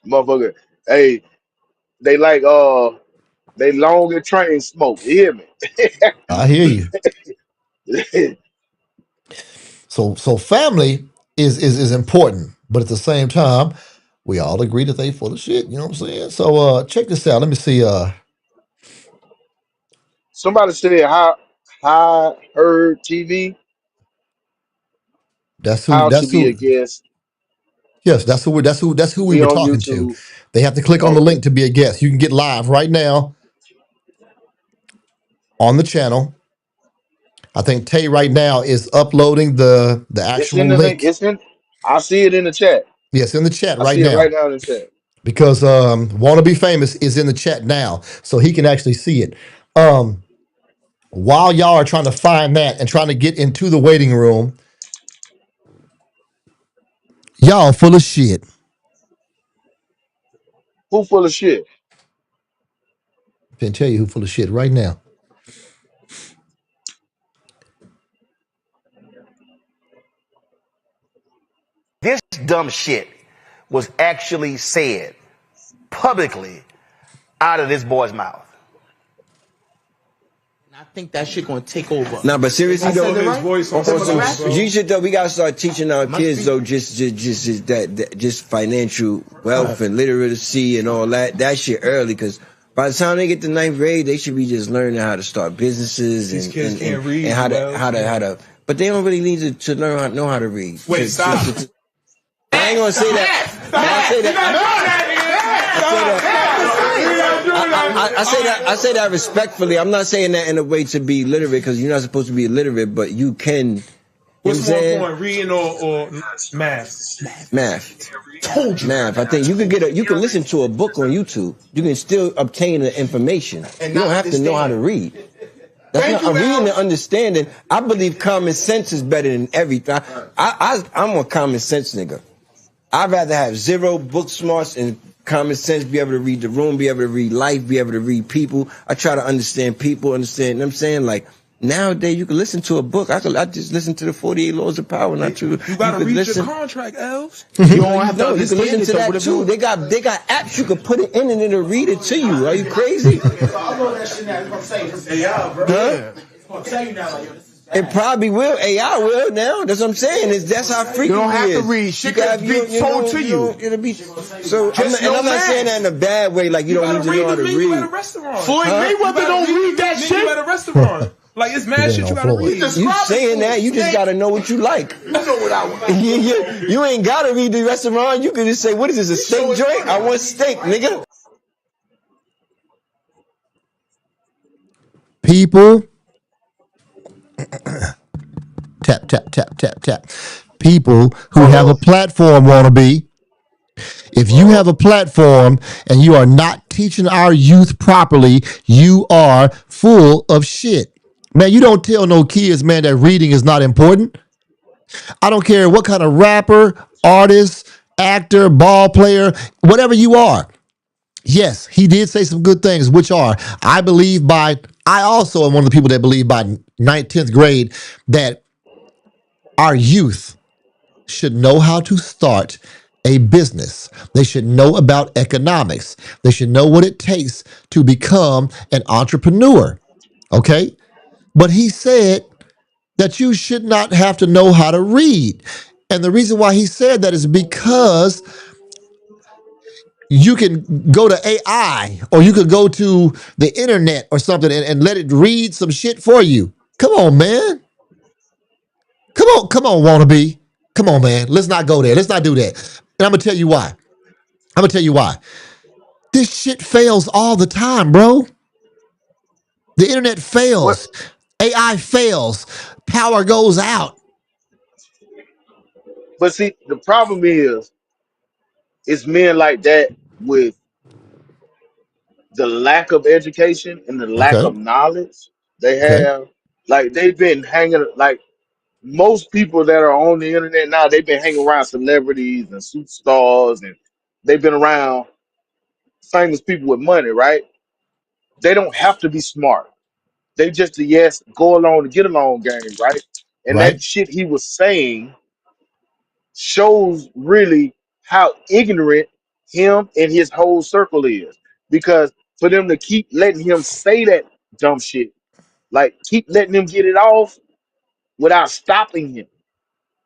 motherfucker. Hey, they like they long and train smoke. You hear I hear you. me? So family is important, but at the same time, we all agree that they full of shit. You know what I'm saying? So check this out. Let me see. Somebody said how heard TV, That's who. how to That's be a who. guest. Yes, that's who we We were on talking to. YouTube. They have to click on the Okay. link to be a guest. You can get live right now on the channel. I think Tay right now is uploading the It's actual in the link. link. It's in I see it in the chat. Yes, in the chat I right see it now right now in the chat. because Wanna Be Famous is in the chat now, so he can actually see it. While y'all are trying to find that and trying to get into the waiting room, y'all full of shit. Who full of shit? I can tell you who full of shit right now. This dumb shit was actually said publicly out of this boy's mouth. I think that shit gonna take over. Nah, but seriously though, Right? G shit though, we gotta start teaching our kids though, just financial wealth and literacy and all that. That shit early, because by the time they get to ninth grade, they should be just learning how to start businesses These kids can't read and how well. to. But they don't really need to learn know how to read. Wait, stop. I ain't gonna say that. I say that respectfully. I'm not saying that in a way to be literate, because you're not supposed to be illiterate, but you can. What's more important, reading or math? Math. Told you. Math. I think you can listen to a book on YouTube. You can still obtain the information. You don't have to know how to read. That's not reading and understanding. I believe common sense is better than everything. I'm a common sense nigga. I'd rather have zero book smarts and common sense, be able to read the room, be able to read life, be able to read people. I try to understand people, understand, you know what I'm saying? Like, nowadays, you can listen to a book. I just listen to the 48 Laws of Power, not to. You gotta read your contract, Elves. You don't have to No, you can listen to that too. They got apps you can put it in and it'll read it to you. Are you crazy? It probably will. AI will now. That's what I'm saying. That's how freaky You don't have it to is. read. Shit can be told to you. It'll be so. Just I'm not saying that in a bad way. Like you don't need to know how to Menu at a read. restaurant. Floyd Mayweather don't read that Menu shit. at a restaurant. Like it's mad shit you gotta read. You saying that? You just gotta know what you like. You know what I want. You ain't gotta read the restaurant. You can just say, "What is this? A steak joint? I want steak, nigga." People, tap, tap, tap, tap, tap. People who have a platform, Wannabe. If you have a platform and you are not teaching our youth properly, you are full of shit. Man, you don't tell no kids, man, that reading is not important. I don't care what kind of rapper, artist, actor, ball player, whatever you are. Yes, he did say some good things, which are, I also am one of the people that believe by 9th, 10th grade that our youth should know how to start a business. They should know about economics. They should know what it takes to become an entrepreneur. Okay? But he said that you should not have to know how to read. And the reason why he said that is because you can go to AI or you could go to the internet or something and let it read some shit for you. Come on, man. Come on, Wannabe. Come on, man. Let's not go there. Let's not do that. And I'm going to tell you why. This shit fails all the time, bro. The internet What fails. AI fails. power goes out. But see, the problem is, it's men like that with the lack of education and the lack Okay. of knowledge they Okay. have. Like they've been hanging like most people that are on the internet now, they've been hanging around celebrities and superstars, and they've been around famous people with money, right? They don't have to be smart. They just a yes, go along to get along game, right? And Right. that shit he was saying shows really how ignorant him and his whole circle is. Because for them to keep letting him say that dumb shit, like keep letting him get it off without stopping him.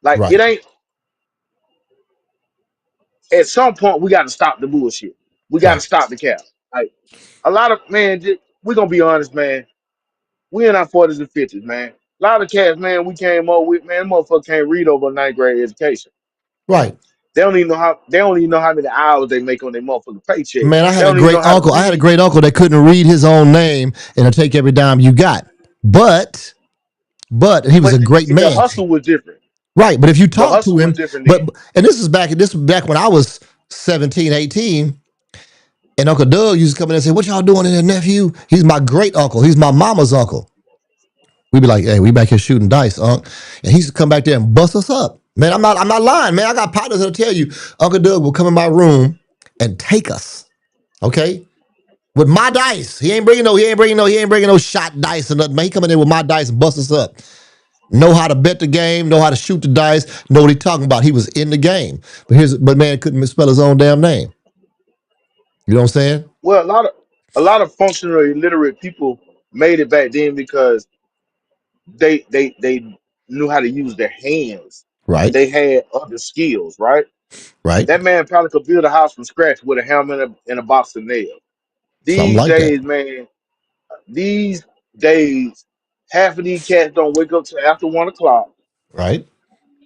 Like it Right. ain't at some point we got to stop the bullshit. We got to Right. stop the cap. Like a lot of man, we gonna be honest, man. We in our 40s and 50s, man. A lot of cats, man, we came up with, man, motherfucker can't read over a ninth grade education. Right. They don't even know how many hours they make on their motherfucking paycheck. Man, I They had a don't even know great how to uncle. I had a read. great uncle that couldn't read his own name and to take every dime you got. But he was But a great see, the man. hustle was different. Right. But if you The talk to hustle was him, different but then. and this was back when I was 17, 18, and Uncle Doug used to come in and say, "What y'all doing in there, nephew?" He's my great uncle. He's my mama's uncle. We'd be like, "Hey, we back here shooting dice, Unc." And he used to come back there and bust us up. Man, I'm not lying, man. I got partners that'll tell you, Uncle Doug will come in my room and take us. Okay? With my dice. He ain't bringing no shot dice or nothing. Man, he coming in with my dice and bust us up. Know how to bet the game, know how to shoot the dice, know what he talking about. He was in the game. But man couldn't spell his own damn name. You know what I'm saying? Well, a lot of functionally illiterate people made it back then because they knew how to use their hands. Right, They had other skills, right? right. That man probably could build a house from scratch with a hammer and a box of nails. Something These like that. days, man, these days, half of these cats don't wake up till after 1 o'clock. Right?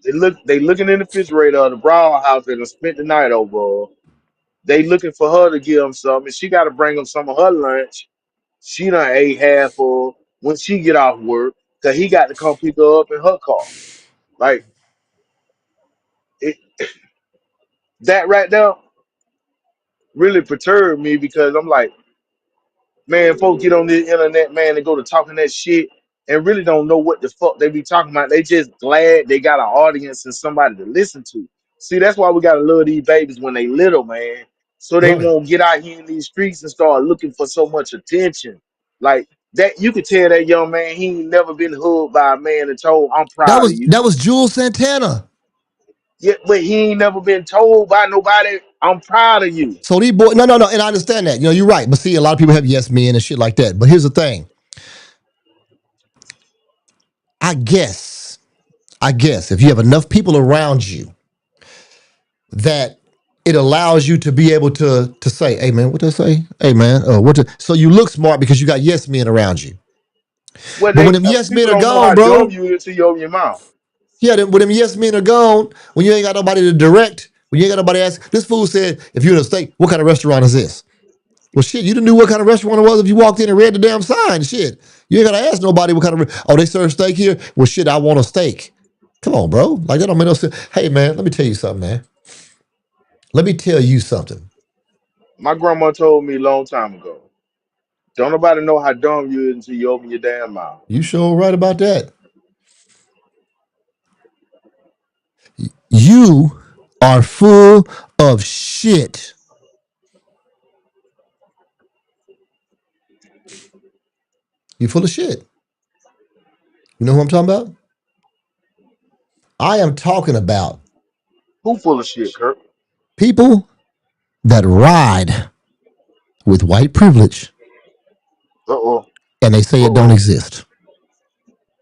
They looking in the refrigerator of the Brown house that done spent the night over. They looking for her to give them something. She got to bring them some of her lunch. She done ate half of when she get off work because he got to come pick her up in her car. Like it, that right there really perturbed me because I'm like, man, folks get on the internet, man, and go to talking that shit and really don't know what the fuck they be talking about. They just glad they got an audience and somebody to listen to. See, that's why we gotta love these babies when they little, man. So they Right. won't get out here in these streets and start looking for so much attention. Like that, you could tell that young man he ain't never been hugged by a man and told, "I'm That proud of was you." that was Jules Santana. Yeah, but he ain't never been told by nobody, "I'm proud of you." So these boys, no, and I understand that. You know, you're right. But see, a lot of people have yes men and shit like that. But here's the thing. I guess, if you have enough people around you that it allows you to be able to say, "Hey man, what they say? Hey man, so you look smart because you got yes men around you. Well, But when they them yes men people are don't know gone, how dumb bro, you is till you open your mouth. yeah, when them yes men are gone, when you ain't got nobody to direct, when you ain't got nobody to ask, this fool said, if you're in a state, what kind of restaurant is this? Well, shit, you didn't know what kind of restaurant it was if you walked in and read the damn sign. Shit, you ain't gotta ask nobody what kind of. Oh, they serve steak here. Well, shit, I want a steak. Come on, bro. Like that don't make no sense. Hey, man, let me tell you something, man. Let me tell you something. My grandma told me a long time ago, don't nobody know how dumb you is until you open your damn mouth. You sure right about that. You are full of shit. You full of shit. You know who I'm talking about? I am talking about Who full of shit, Kirk? people that ride with white privilege Uh-oh. and they say it don't Uh-oh. exist.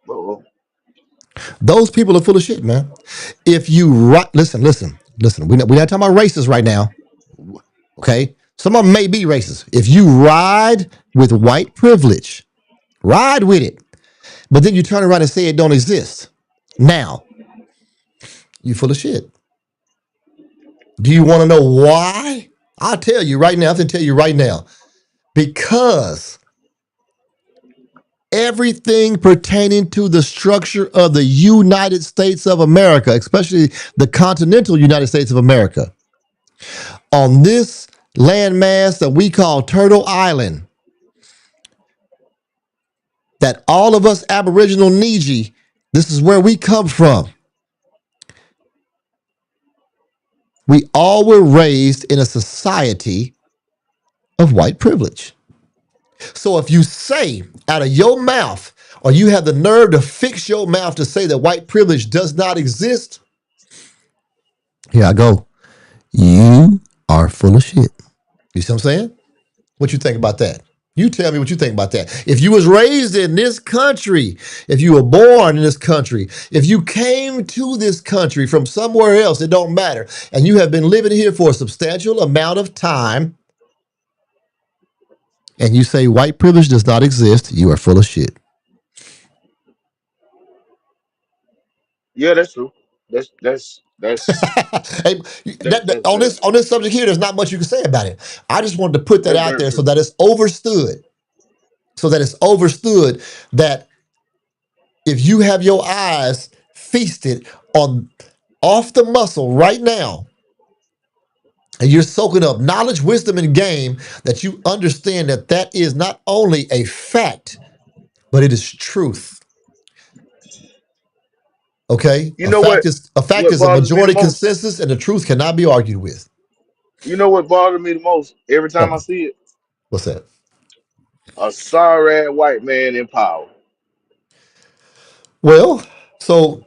Uh-oh. Those people are full of shit, man. If you listen. We're not talking about racists right now. Okay, some of them may be racist. If you ride with white privilege, ride with it, but then you turn around and say it don't exist. Now you full of shit. Do you want to know why? I'll tell you right now. I can tell you right now because everything pertaining to the structure of the United States of America, especially the continental United States of America, on this landmass that we call Turtle Island, that all of us Aboriginal Niji, this is where we come from. We all were raised in a society of white privilege. So if you say out of your mouth, or you have the nerve to fix your mouth to say that white privilege does not exist, here I go. You are full of shit. You see what I'm saying? What you think about that? You tell me what you think about that. If you was raised in this country, if you were born in this country, if you came to this country from somewhere else, it don't matter, and you have been living here for a substantial amount of time, and you say white privilege does not exist, you are full of shit. Yeah, that's true. That's Hey, on this subject here, there's not much you can say about it. I just wanted to put that that's out very there so true. that it's overstood. So that it's overstood that if you have your eyes feasted on off the muscle right now, and you're soaking up knowledge, wisdom, and game, that you understand that that is not only a fact, but it is truth. Okay, You know what? a fact What is a bothers me the majority most? consensus, and the truth cannot be argued with. You know what bothers me the most? Every Tell time I me, see it, what's that? a sorry ass white man in power. Well, so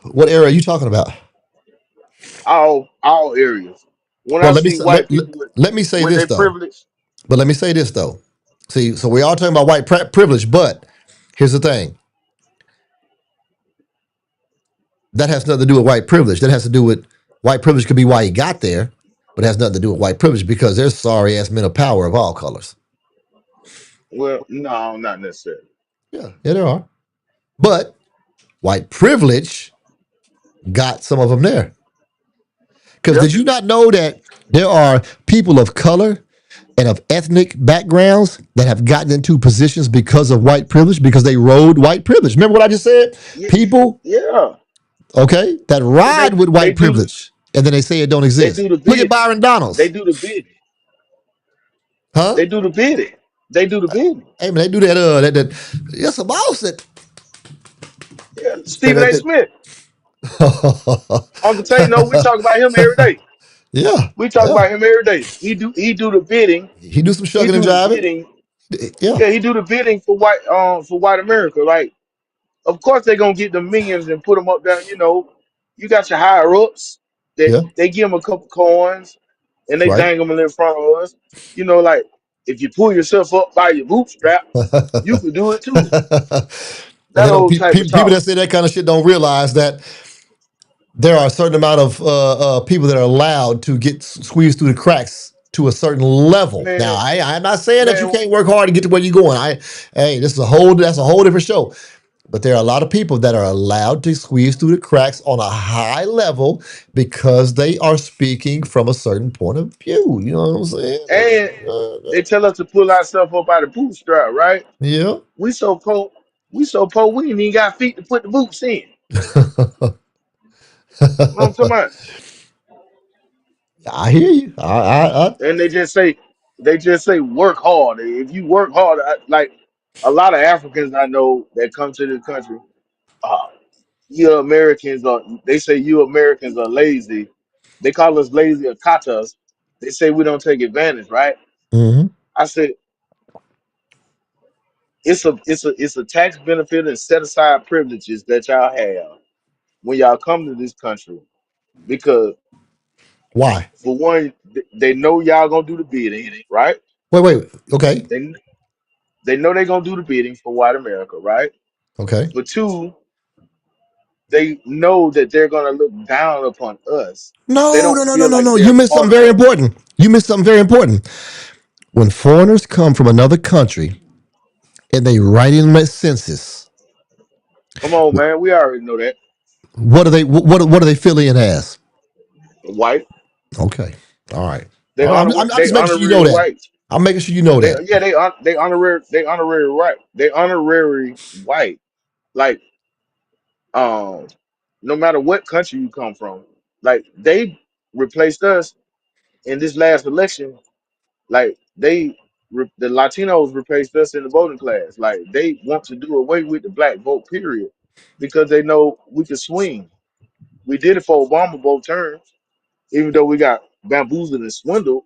what era are you talking about? All areas. When Well, I see white people let me say with this their though. privilege, But let me say this though. See, so we all talking about white privilege, but here's the thing. That has nothing to do with white privilege. That has to do with white privilege could be why he got there, but it has nothing to do with white privilege because there's sorry ass men of power of all colors. well, no, not necessarily. Yeah, there are. But white privilege got some of them there. Because Yeah. did you not know that there are people of color and of ethnic backgrounds that have gotten into positions because of white privilege, because they rode white privilege? Remember what I just said? Yeah. People, Yeah. okay, that And ride with they white privilege, and then they say it don't they exist. do the Look at bidding. Byron They Donalds. do the bidding. Huh? They do the bidding. They do the bidding. Hey man, they do that yes, about it. Yeah. Stephen A. Smith. Uncle Tate, no, we talk about him every day. Yeah. We talk about him every day. He do the bidding. He do some He shucking and do the jiving. bidding. Yeah. Yeah, he do the bidding for white America. Like, of course they're gonna get the millions and put them up there. You know, you got your higher ups that Yeah. they give them a couple coins and they Right. dang them in front of us. You know, like if you pull yourself up by your bootstrap, you could do it too. And That they don't. old type of People talk. that say that kind of shit don't realize that there are a certain amount of people that are allowed to get squeezed through the cracks to a certain level. Now, Man, I'm not saying that you man, can't work hard to get to where you're going. Hey, that's a whole different show. But there are a lot of people that are allowed to squeeze through the cracks on a high level because they are speaking from a certain point of view. You know what I'm saying? and they tell us to pull ourselves up by the bootstrap, right? Yeah. We so poor, we ain't even got feet to put the boots in. You know what I'm talking about? I hear you. And they just say work hard. If you work hard, like a lot of Africans I know that come to this country, uh, you Americans are. They say you Americans are lazy. They call us lazy or katas. They say we don't take advantage, right? Mhm. I said it's a tax benefit and set aside privileges that y'all have when y'all come to this country because Why? for one, they know y'all gonna do the bidding, right? Wait. Okay. They they know they're gonna do the bidding for white America, right? Okay. But two, they know that they're gonna look down upon us. They No, don't no, no, no, feel no, like no. they're You missed part something of very us. important. You missed something very important. When foreigners come from another country and they write in their census, Come on, man. We already know that. what do they what do they fill in as? White. Okay. All right. They I'm honorary just making sure you know honorary that. white. I'm making sure you know They that. yeah they honorary white. Like no matter what country you come from, like they replaced us in this last election. Like the Latinos replaced us in the voting class. Like they want to do away with the black vote, period, because they know we can swing. We did it for Obama both terms, even though we got bamboozled and swindled.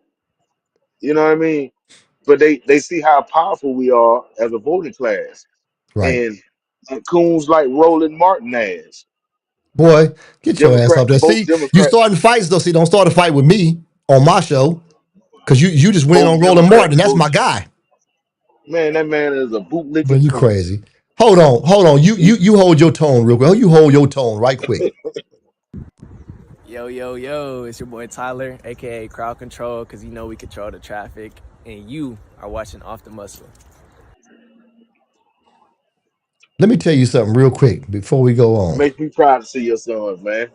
You know what I mean? But they see how powerful we are as a voting class, Right. and coons like Roland Martinez, Boy, get your ass Democrat, up there. both See, you Democrat, starting fights though. See, don't start a fight with me on my show. Cause you just went in both on Roland Democrat, Martin. That's both my guy. man. That man is a Man, bootlicking you coon. crazy. Hold on. He, You hold your tone real quick. You hold your tone right quick. Yo, yo, yo, it's your boy Tyler, aka Crowd Control, because you know we control the traffic, and you are watching Off the Muscle. Let me tell you something real quick before we go on. makes me proud to see your sons, man.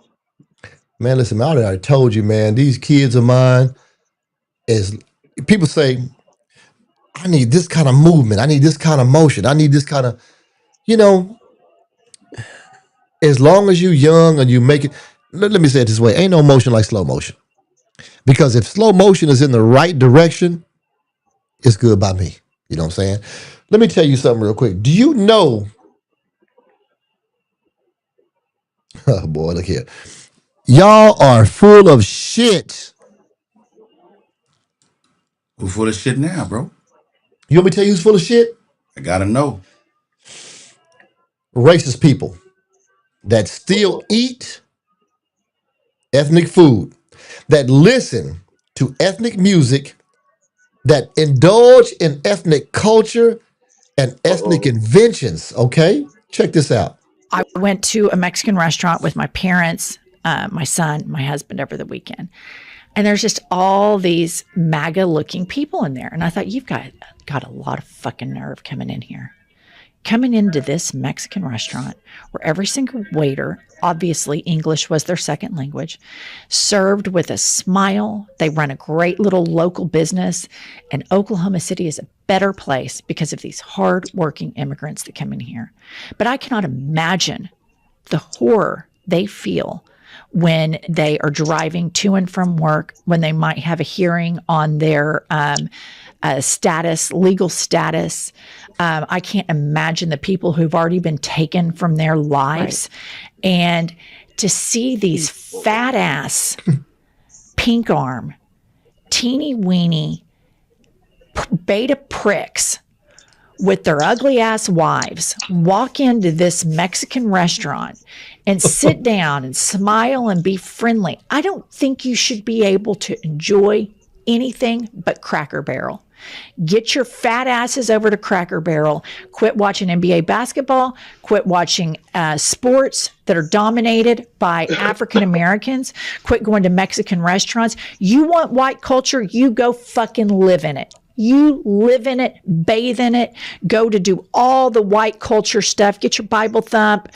Man, listen, man, I already told you, man, these kids of mine is people say, I need this kind of movement. I need this kind of motion. I need this kind of, you know, as long as you young and you make it, let me say it this way, ain't no motion like slow motion. Because if slow motion is in the right direction, it's good by me. You know what I'm saying? Let me tell you something real quick. Do you know, oh boy, look here. Y'all are full of shit. Who full of shit now, bro? You want me to tell you who's full of shit? I gotta know. Racist people that still Uh-oh. eat ethnic food, that listen to ethnic music, that indulge in ethnic culture and ethnic Uh-oh. inventions. Okay? Check this out. I went to a Mexican restaurant with my parents, my son, my husband over the weekend. And there's just all these MAGA looking people in there. And I thought, you've got a lot of fucking nerve coming in here. Coming into this Mexican restaurant where every single waiter, obviously English was their second language, served with a smile. They run a great little local business. And Oklahoma City is a better place because of these hardworking immigrants that come in here. But I cannot imagine the horror they feel when they are driving to and from work, when they might have a hearing on their status, legal status. I can't imagine the people who've already been taken from their lives. Right. And to see these fat ass, pink arm, teeny weeny, beta pricks with their ugly ass wives walk into this Mexican restaurant and sit down and smile and be friendly. I don't think you should be able to enjoy anything but Cracker Barrel. Get your fat asses over to Cracker Barrel. Quit watching NBA basketball. Quit watching sports that are dominated by African Americans. Quit going to Mexican restaurants. You want white culture? You go fucking live in it. You live in it, bathe in it, go to do all the white culture stuff, get your Bible thump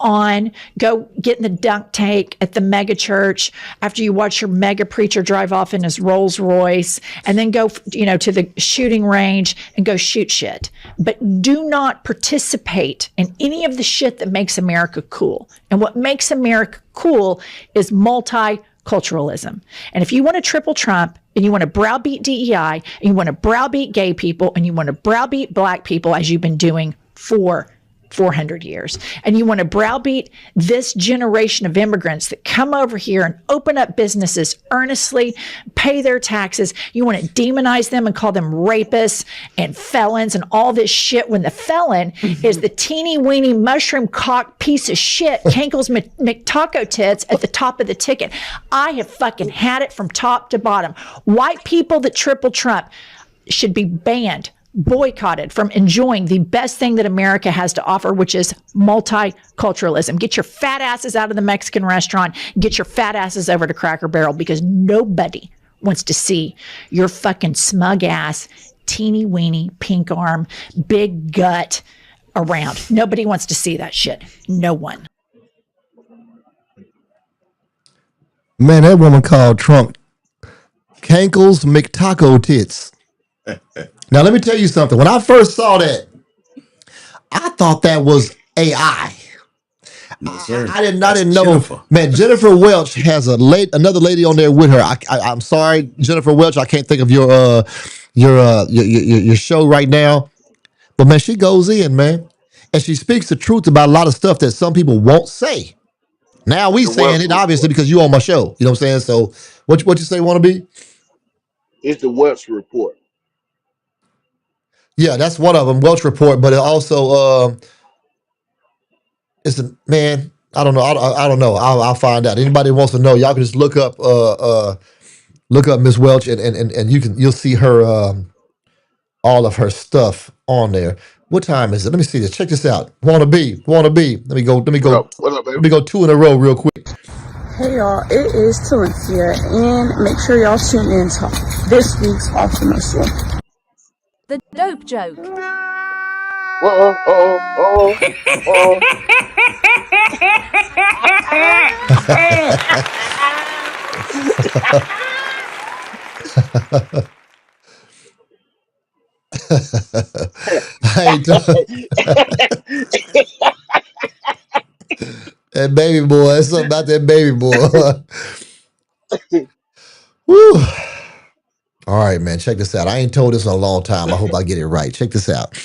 on, go get in the dunk tank at the mega church after you watch your mega preacher drive off in his Rolls Royce, and then go, to the shooting range and go shoot shit. But do not participate in any of the shit that makes America cool. And what makes America cool is multiculturalism. And if you want to triple Trump, and you want to browbeat DEI, and you want to browbeat gay people, and you want to browbeat black people, as you've been doing for 400 years, and you want to browbeat this generation of immigrants that come over here and open up businesses earnestly, pay their taxes, you want to demonize them and call them rapists and felons and all this shit, when the felon is the teeny weeny mushroom cock piece of shit, Kankles McTaco tits at the top of the ticket. I have fucking had it from top to bottom. White people that triple Trump should be banned, boycotted from enjoying the best thing that America has to offer, which is multiculturalism. Get your fat asses out of the Mexican restaurant. Get your fat asses over to Cracker Barrel, because nobody wants to see your fucking smug ass, teeny weeny, pink arm, big gut around. Nobody wants to see that shit. No one. Man, that woman called Trump Kankles McTaco tits. Now, let me tell you something. When I first saw that, I thought that was AI. No, sir. I didn't That's know. Jennifer. Man, Jennifer Welch has another lady on there with her. I'm sorry, Jennifer Welch. I can't think of your show right now. But man, she goes in, man, and she speaks the truth about a lot of stuff that some people won't say. Now we The saying Welch it report. obviously because you on my show. You know what I'm saying? So what you say want to be? It's the Welch report. Yeah, that's one of them, Welch Report. But it also it's a man. I don't know. I don't know. I'll find out. Anybody wants to know, y'all can just look up Miss Welch and you'll see her all of her stuff on there. What time is it? Let me see this. Check this out. Wanna be. Let me go. What up, baby? Let me go 2 in a row real quick. Hey y'all, it is Talencia, and make sure y'all tune in to this week's Awesome Show. The dope joke. That baby boy. That's something about that baby boy. Woo. All right, man. Check this out. I ain't told this in a long time. I hope I get it right. Check this out.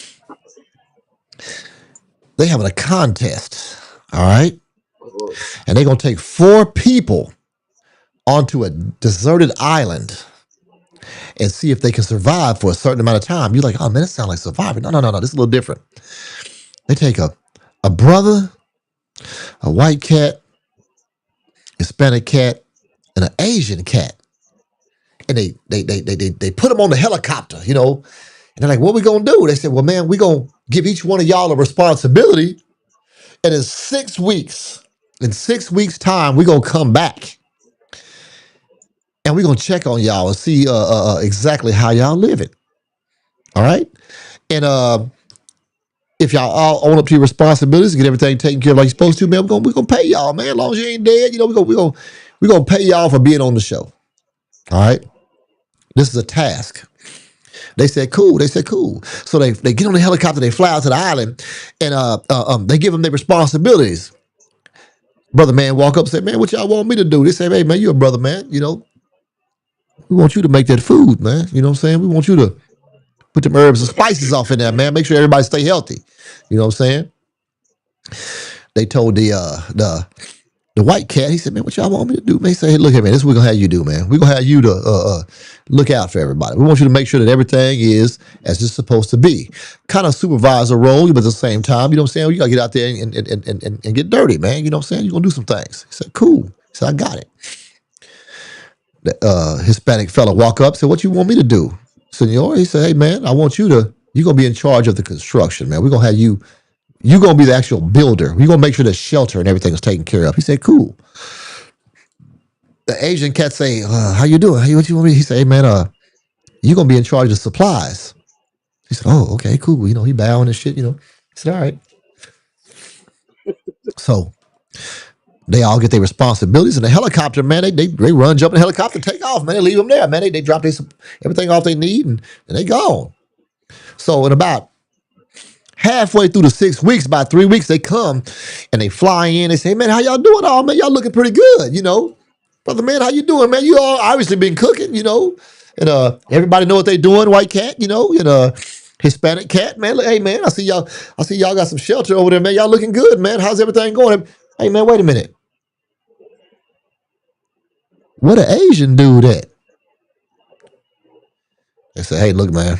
They having a contest. All right. And they're going to take 4 people onto a deserted island and see if they can survive for a certain amount of time. You're like, oh man, that sounds like Survivor. No. This is a little different. They take a brother, a white cat, Hispanic cat, and an Asian cat. And they put them on the helicopter, you know. And they're like, what we gonna do? They said, well, man, we gonna give each one of y'all a responsibility. And in 6 weeks, time, we're gonna come back. And we're gonna check on y'all and see exactly how y'all living. All right. And if y'all all own up to your responsibilities and get everything taken care of like you're supposed to, man, we're gonna pay y'all, man. As long as you ain't dead, you know, we're gonna pay y'all for being on the show. All right. This is a task. They said, cool. So they get on the helicopter, they fly out to the island, and they give them their responsibilities. Brother man walk up and say, man, what y'all want me to do? They say, hey, man, you're a brother, man. You know, we want you to make that food, man. You know what I'm saying? We want you to put them herbs and spices off in there, man. Make sure everybody stay healthy. You know what I'm saying? They told the white cat, he said, man, what y'all want me to do? Man, he said, hey, look here, man, this is what we're going to have you do, man. We're going to have you to look out for everybody. We want you to make sure that everything is as it's supposed to be. Kind of supervisor role, but at the same time, you know what I'm saying? You got to get out there and get dirty, man. You know what I'm saying? You're going to do some things. He said, cool. He said, I got it. The Hispanic fella walk up, said, what you want me to do, senor? He said, hey, man, you're going to be in charge of the construction, man. We're going to have you. You're going to be the actual builder. We're going to make sure the shelter and everything is taken care of. He said, cool. The Asian cat say, how you doing? What you want me? He said, hey, man, you're going to be in charge of supplies. He said, oh, okay, cool. You know, he bowing and shit, you know. He said, all right. So they all get their responsibilities. And the helicopter, man, they run, jump in the helicopter, take off, man. They leave them there, man. They drop everything off they need, and they gone. So in about halfway through the 6 weeks, about 3 weeks, they come and they fly in. They say, hey, man, how y'all doing? Oh, man, y'all looking pretty good, you know. Brother, man, how you doing, man? You all obviously been cooking, you know. And everybody know what they doing, white cat, you know, and Hispanic cat, man. Hey, man, I see y'all got some shelter over there, man. Y'all looking good, man. How's everything going? Hey, man, wait a minute. What an Asian dude at? They say, hey, look, man.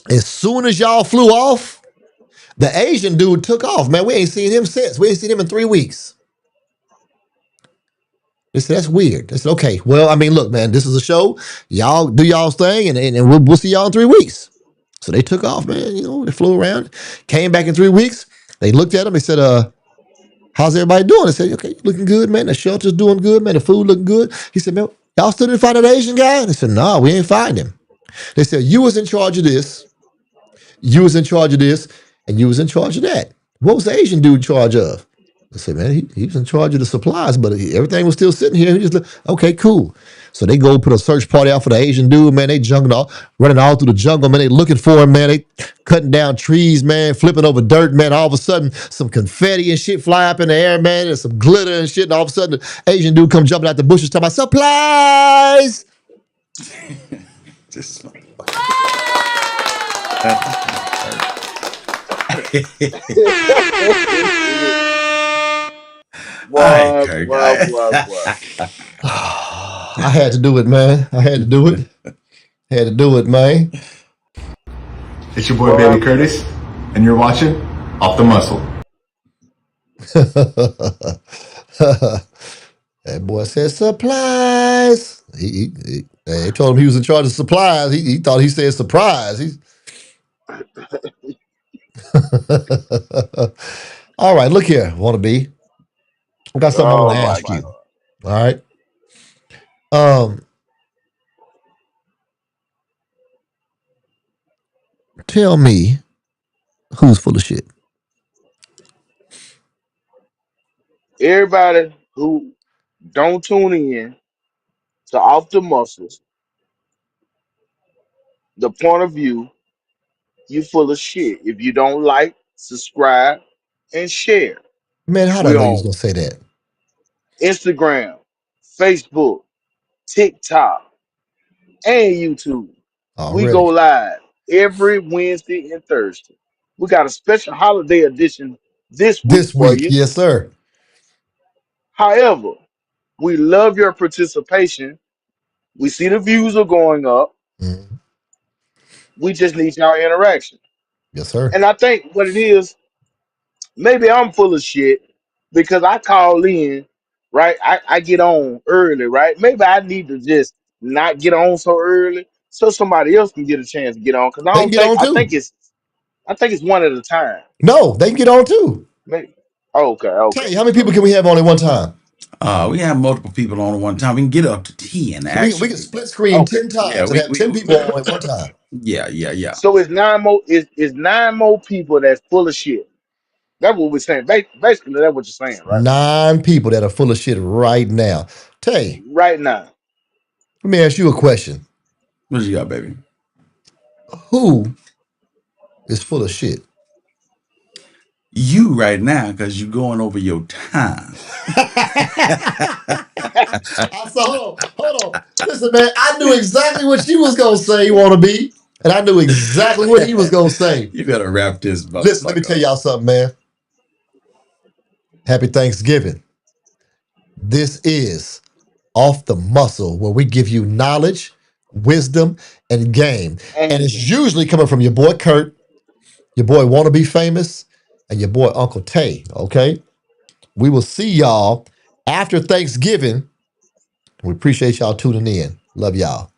As soon as y'all flew off, the Asian dude took off, man. We ain't seen him since. We ain't seen him in 3 weeks. They said, that's weird. They said, okay, well, I mean, look, man, this is a show. Y'all do y'all's thing, and we'll see y'all in 3 weeks. So they took off, man. You know, they flew around, came back in 3 weeks. They looked at him. They said, how's everybody doing? They said, okay, looking good, man. The shelter's doing good, man. The food looking good. He said, man, y'all still didn't find that Asian guy? And they said, no, we ain't find him. They said, you was in charge of this. You was in charge of this. And you was in charge of that. What was the Asian dude in charge of? I said, man, he was in charge of the supplies, but everything was still sitting here. He just okay, cool. So they go put a search party out for the Asian dude, man. They running all through the jungle, man. They looking for him, man. They cutting down trees, man, flipping over dirt, man. All of a sudden, some confetti and shit fly up in the air, man, and some glitter and shit. And all of a sudden, the Asian dude come jumping out the bushes talking about supplies. Just Boy. I had to do it, man. I had to do it. Had to do it, man. It's your boy, Baby Curtis, and you're watching Off the Muscle. That boy said supplies. They told him he was in charge of supplies. He thought he said surprise. All right, look here, wannabe. I got something I want to ask you. All right. Tell me who's full of shit. Everybody who don't tune in to Off the Muscles, the point of view, you full of shit. If you don't like, subscribe, and share. Man, how did I know you was gonna say that? Instagram, Facebook, TikTok, and YouTube. We go live every Wednesday and Thursday. We got a special holiday edition this week for you. Yes, sir. However, we love your participation. We see the views are going up. Mm-hmm. We just need y'all interaction. Yes, sir. And I think what it is, maybe I'm full of shit because I call in, right? I get on early, right? Maybe I need to just not get on so early so somebody else can get a chance to get on. Because I think it's one at a time. No, they can get on too. Maybe. Okay. Hey, how many people can we have on at one time? We have multiple people on at one time. We can get up to 10. So we can split screen 10 times and have 10 people on at one time. Yeah. So it's nine more people that's full of shit. That's what we're saying. Basically, that's what you're saying, right? 9 people that are full of shit right now. Tay. Right now. Let me ask you a question. What you got, baby? Who is full of shit? You right now, because you're going over your time. Hold on. Listen, man, I knew exactly what you was going to say, wannabe. And I knew exactly what he was going to say. You better wrap this up. Listen, let me tell y'all something, man. Happy Thanksgiving. This is Off the Muscle, where we give you knowledge, wisdom, and game. And it's usually coming from your boy Kurt, your boy Wanna Be Famous, and your boy Uncle Tay, okay? We will see y'all after Thanksgiving. We appreciate y'all tuning in. Love y'all.